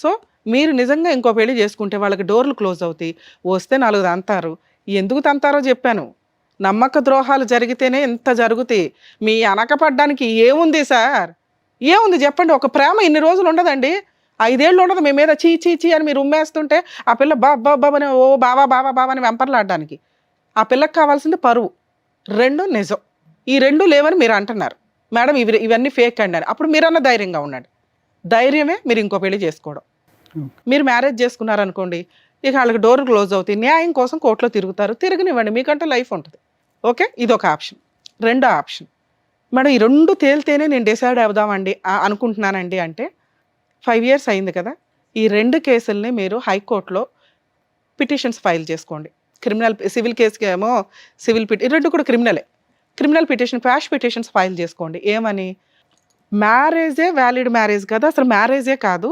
సో మీరు నిజంగా ఇంకో పెళ్లి చేసుకుంటే వాళ్ళకి డోర్లు క్లోజ్ అవుతాయి, వస్తే 4 తంతారు. ఎందుకు తంతారో చెప్పాను. నమ్మక ద్రోహాలు జరిగితేనే ఎంత జరుగుతాయి. మీ అనకపడ్డానికి ఏముంది సార్? ఏముంది చెప్పండి? ఒక ప్రేమ ఇన్ని రోజులు ఉండదండి, 5 ఏళ్ళు ఉండదు. మీ మీద చీ చీ చీ అని మీరు ఉమ్మేస్తుంటే ఆ పిల్ల బాబాని ఓ బాబా అని వెంపర్లాడడానికి. ఆ పిల్లకి కావాల్సింది పరువు, 2 నిజం. ఈ 2 లేవని మీరు అంటున్నారు మేడం, ఇవన్నీ ఫేక్ అండి అని. అప్పుడు మీరన్నా ధైర్యంగా ఉండండి. ధైర్యమే మీరు ఇంకో పెళ్లి చేసుకోవడం. మీరు మ్యారేజ్ చేసుకున్నారనుకోండి, ఇక వాళ్ళకి డోర్ క్లోజ్ అవుతాయి. న్యాయం కోసం కోర్టులో తిరగనివ్వండి, మీకంటే లైఫ్ ఉంటుంది. ఓకే, ఇదొక ఆప్షన్. 2వ ఆప్షన్, మేడం ఈ 2 తేలితేనే నేను డిసైడ్ అవుదామండి అనుకుంటున్నానండి అంటే 5 ఇయర్స్ అయింది కదా, ఈ 2 కేసుల్ని మీరు హైకోర్టులో పిటిషన్స్ ఫైల్ చేసుకోండి. సివిల్ కేసుకి ఏమో సివిల్ 2 కూడా criminal petition, quash petitions file చేసుకోండి. ఏమని? మ్యారేజే వ్యాలిడ్ మ్యారేజ్ కదా, అసలు మ్యారేజే కాదు,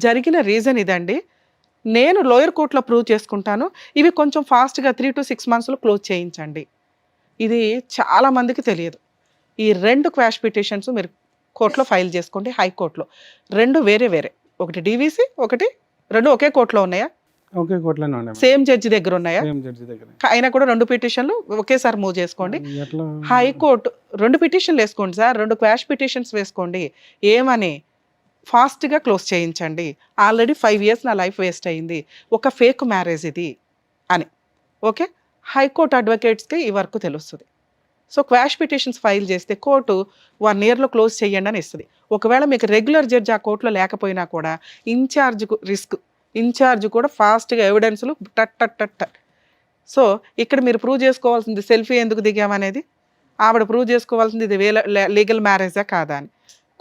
జరిగిన రీజన్ ఇదండి, నేను లోయర్ కోర్టులో ప్రూవ్ చేసుకుంటాను, ఇవి కొంచెం ఫాస్ట్గా 3 to 6 monthsలో క్లోజ్ చేయించండి. ఇది చాలామందికి తెలియదు. ఈ 2 క్వాష్ పిటిషన్స్ మీరు కోర్టులో ఫైల్ చేసుకోండి, హైకోర్టులో. 2 వేరే, ఒకటి డీవీసీ, ఒకటి 2 ఒకే కోర్టులో ఉన్నాయా? ఒకే కోర్టులోనే ఉన్నాయి. సేమ్ జడ్జి దగ్గర ఉన్నాయా? సేమ్ జడ్జి దగ్గర. అయినా కూడా 2 పిటిషన్లు ఒకేసారి మూవ్ చేసుకోండి. ఎట్లా? హైకోర్టు 2 పిటిషన్లు వేసుకోండి సార్, 2 క్వాష్ పిటిషన్స్ వేసుకోండి. ఏమని? ఫాస్ట్గా క్లోజ్ చేయించండి. ఆల్రెడీ 5 years నా లైఫ్ వేస్ట్ అయింది, ఒక ఫేక్ మ్యారేజ్ ఇది అని. ఓకే, హైకోర్టు అడ్వకేట్స్కి ఈ వర్క్ తెలుస్తుంది. సో క్వాష్ పిటిషన్స్ ఫైల్ చేస్తే కోర్టు 1 yearలో క్లోజ్ చేయండి అని ఇస్తుంది. ఒకవేళ మీకు రెగ్యులర్ జడ్జి ఆ కోర్టులో లేకపోయినా కూడా ఇన్ఛార్జ్ కూడా ఫాస్ట్గా ఎవిడెన్స్లు టట్. సో ఇక్కడ మీరు ప్రూవ్ చేసుకోవాల్సింది సెల్ఫీ ఎందుకు దిగామనేది, ఆవిడ ప్రూవ్ చేసుకోవాల్సింది ఇది లీగల్ మ్యారేజా కాదా అని.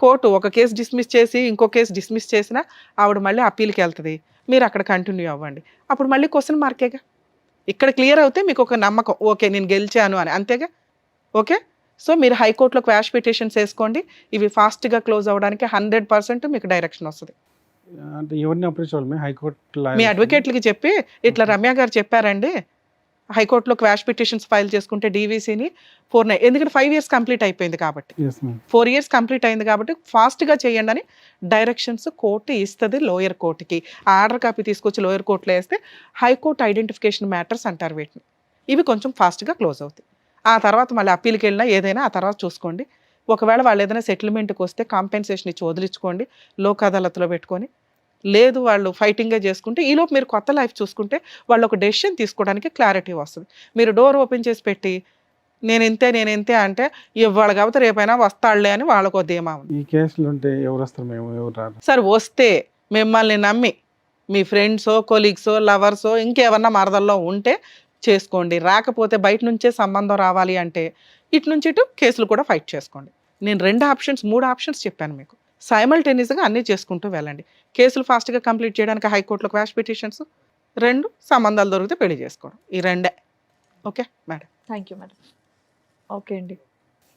కోర్టు ఒక కేసు డిస్మిస్ చేసి ఇంకో కేసు డిస్మిస్ చేసినా ఆవిడ మళ్ళీ అప్పీల్కి వెళ్తుంది, మీరు అక్కడ కంటిన్యూ అవ్వండి. అప్పుడు మళ్ళీ క్వశ్చన్ మార్కేగా. ఇక్కడ క్లియర్ అవుతే మీకు ఒక నమ్మకం, ఓకే నేను గెలిచాను అని, అంతేగా. ఓకే, సో మీరు హైకోర్టులో క్వాష్ పిటిషన్స్ వేసుకోండి. ఇవి ఫాస్ట్గా క్లోజ్ అవ్వడానికి 100% మీకు డైరెక్షన్ వస్తుంది. అంటే ఎవరిని అప్రోచ్ అవ్వాలి? హైకోర్టు మీ అడ్వకేట్లకి చెప్పి ఇట్లా రమ్య గారు చెప్పారండి, హైకోర్టులో క్వాష్ పిటిషన్స్ ఫైల్ చేసుకుంటే డీవీసీని 4 ఎందుకంటే 5 years కంప్లీట్ అయిపోయింది కాబట్టి, 4 years కంప్లీట్ అయింది కాబట్టి ఫాస్ట్గా చేయండి అని డైరెక్షన్స్ కోర్టు ఇస్తుంది లోయర్ కోర్టుకి. ఆ ఆర్డర్ కాపీ తీసుకొచ్చి లోయర్ కోర్టులో వేస్తే హైకోర్టు ఐడెంటిఫికేషన్ మ్యాటర్స్ అంటారు వీటిని. ఇవి కొంచెం ఫాస్ట్గా క్లోజ్ అవుతాయి. ఆ తర్వాత మళ్ళీ అప్పీల్కి వెళ్ళినా ఏదైనా ఆ తర్వాత చూసుకోండి. ఒకవేళ వాళ్ళు ఏదైనా సెటిల్మెంట్కి వస్తే కాంపెన్సేషన్ ఇచ్చి వదిలించుకోండి, లోక్ అదాలత్లో పెట్టుకొని. లేదు వాళ్ళు ఫైటింగ్గా చేసుకుంటే ఈలోపు మీరు కొత్త లైఫ్ చూసుకుంటే వాళ్ళు ఒక డెసిషన్ తీసుకోవడానికి క్లారిటీ వస్తుంది. మీరు డోర్ ఓపెన్ చేసి పెట్టి నేను ఇంతే అంటే ఇవాళ కాబట్టి రేపైనా వస్తాడులే అని వాళ్ళకు ధీమా ఉంది. ఈ కేసులు ఉంటే ఎవరు వస్తారు? మేము ఎవరు రారు సార్. వస్తే మిమ్మల్ని నమ్మి మీ ఫ్రెండ్సో కొలీగ్సో లవర్సో ఇంకేమన్నా మరదల్లో ఉంటే చేసుకోండి. రాకపోతే బయట నుంచే సంబంధం రావాలి అంటే ఇటు నుంచి ఇటు కేసులు కూడా ఫైట్ చేసుకోండి. నేను 3 ఆప్షన్స్ చెప్పాను మీకు. సైమల్టేనియస్గా అన్నీ చేసుకుంటూ వెళ్ళండి. కేసులు ఫాస్ట్గా కంప్లీట్ చేయడానికి హైకోర్టులో క్వాష్ పిటిషన్స్, 2 సంబంధాలు దొరికితే పెళ్లి చేసుకోవడం. ఈ 2. Okay madam. Thank you madam. Okay అండి.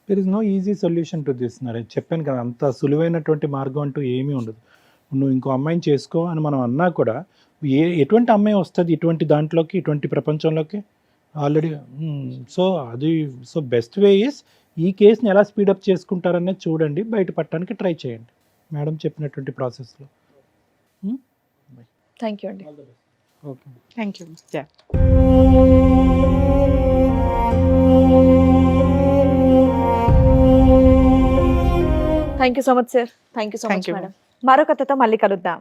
There is no easy solution to this. నేను చెప్పాను కదా, అంత సులువైనటువంటి మార్గం అంటూ ఏమీ ఉండదు. నువ్వు ఇంకో అమ్మాయిని చేసుకో అని మనం అన్నా కూడా ఎటువంటి అమ్మాయి వస్తుంది ఇటువంటి దాంట్లోకి, ఇటువంటి ప్రపంచంలోకి already. So best way is ఈ కేసుని ఎలా స్పీడప్ చేసుకుంటారనేది చూడండి, బయటపడటానికి ట్రై చేయండి మేడం చెప్పినటువంటి ప్రాసెస్లో. థ్యాంక్ యూ అండి. Okay. Thank you. Thank you so much sir. Thank you so Thank much you. Madam. మరో కథతో మళ్ళీ కలుద్దాం.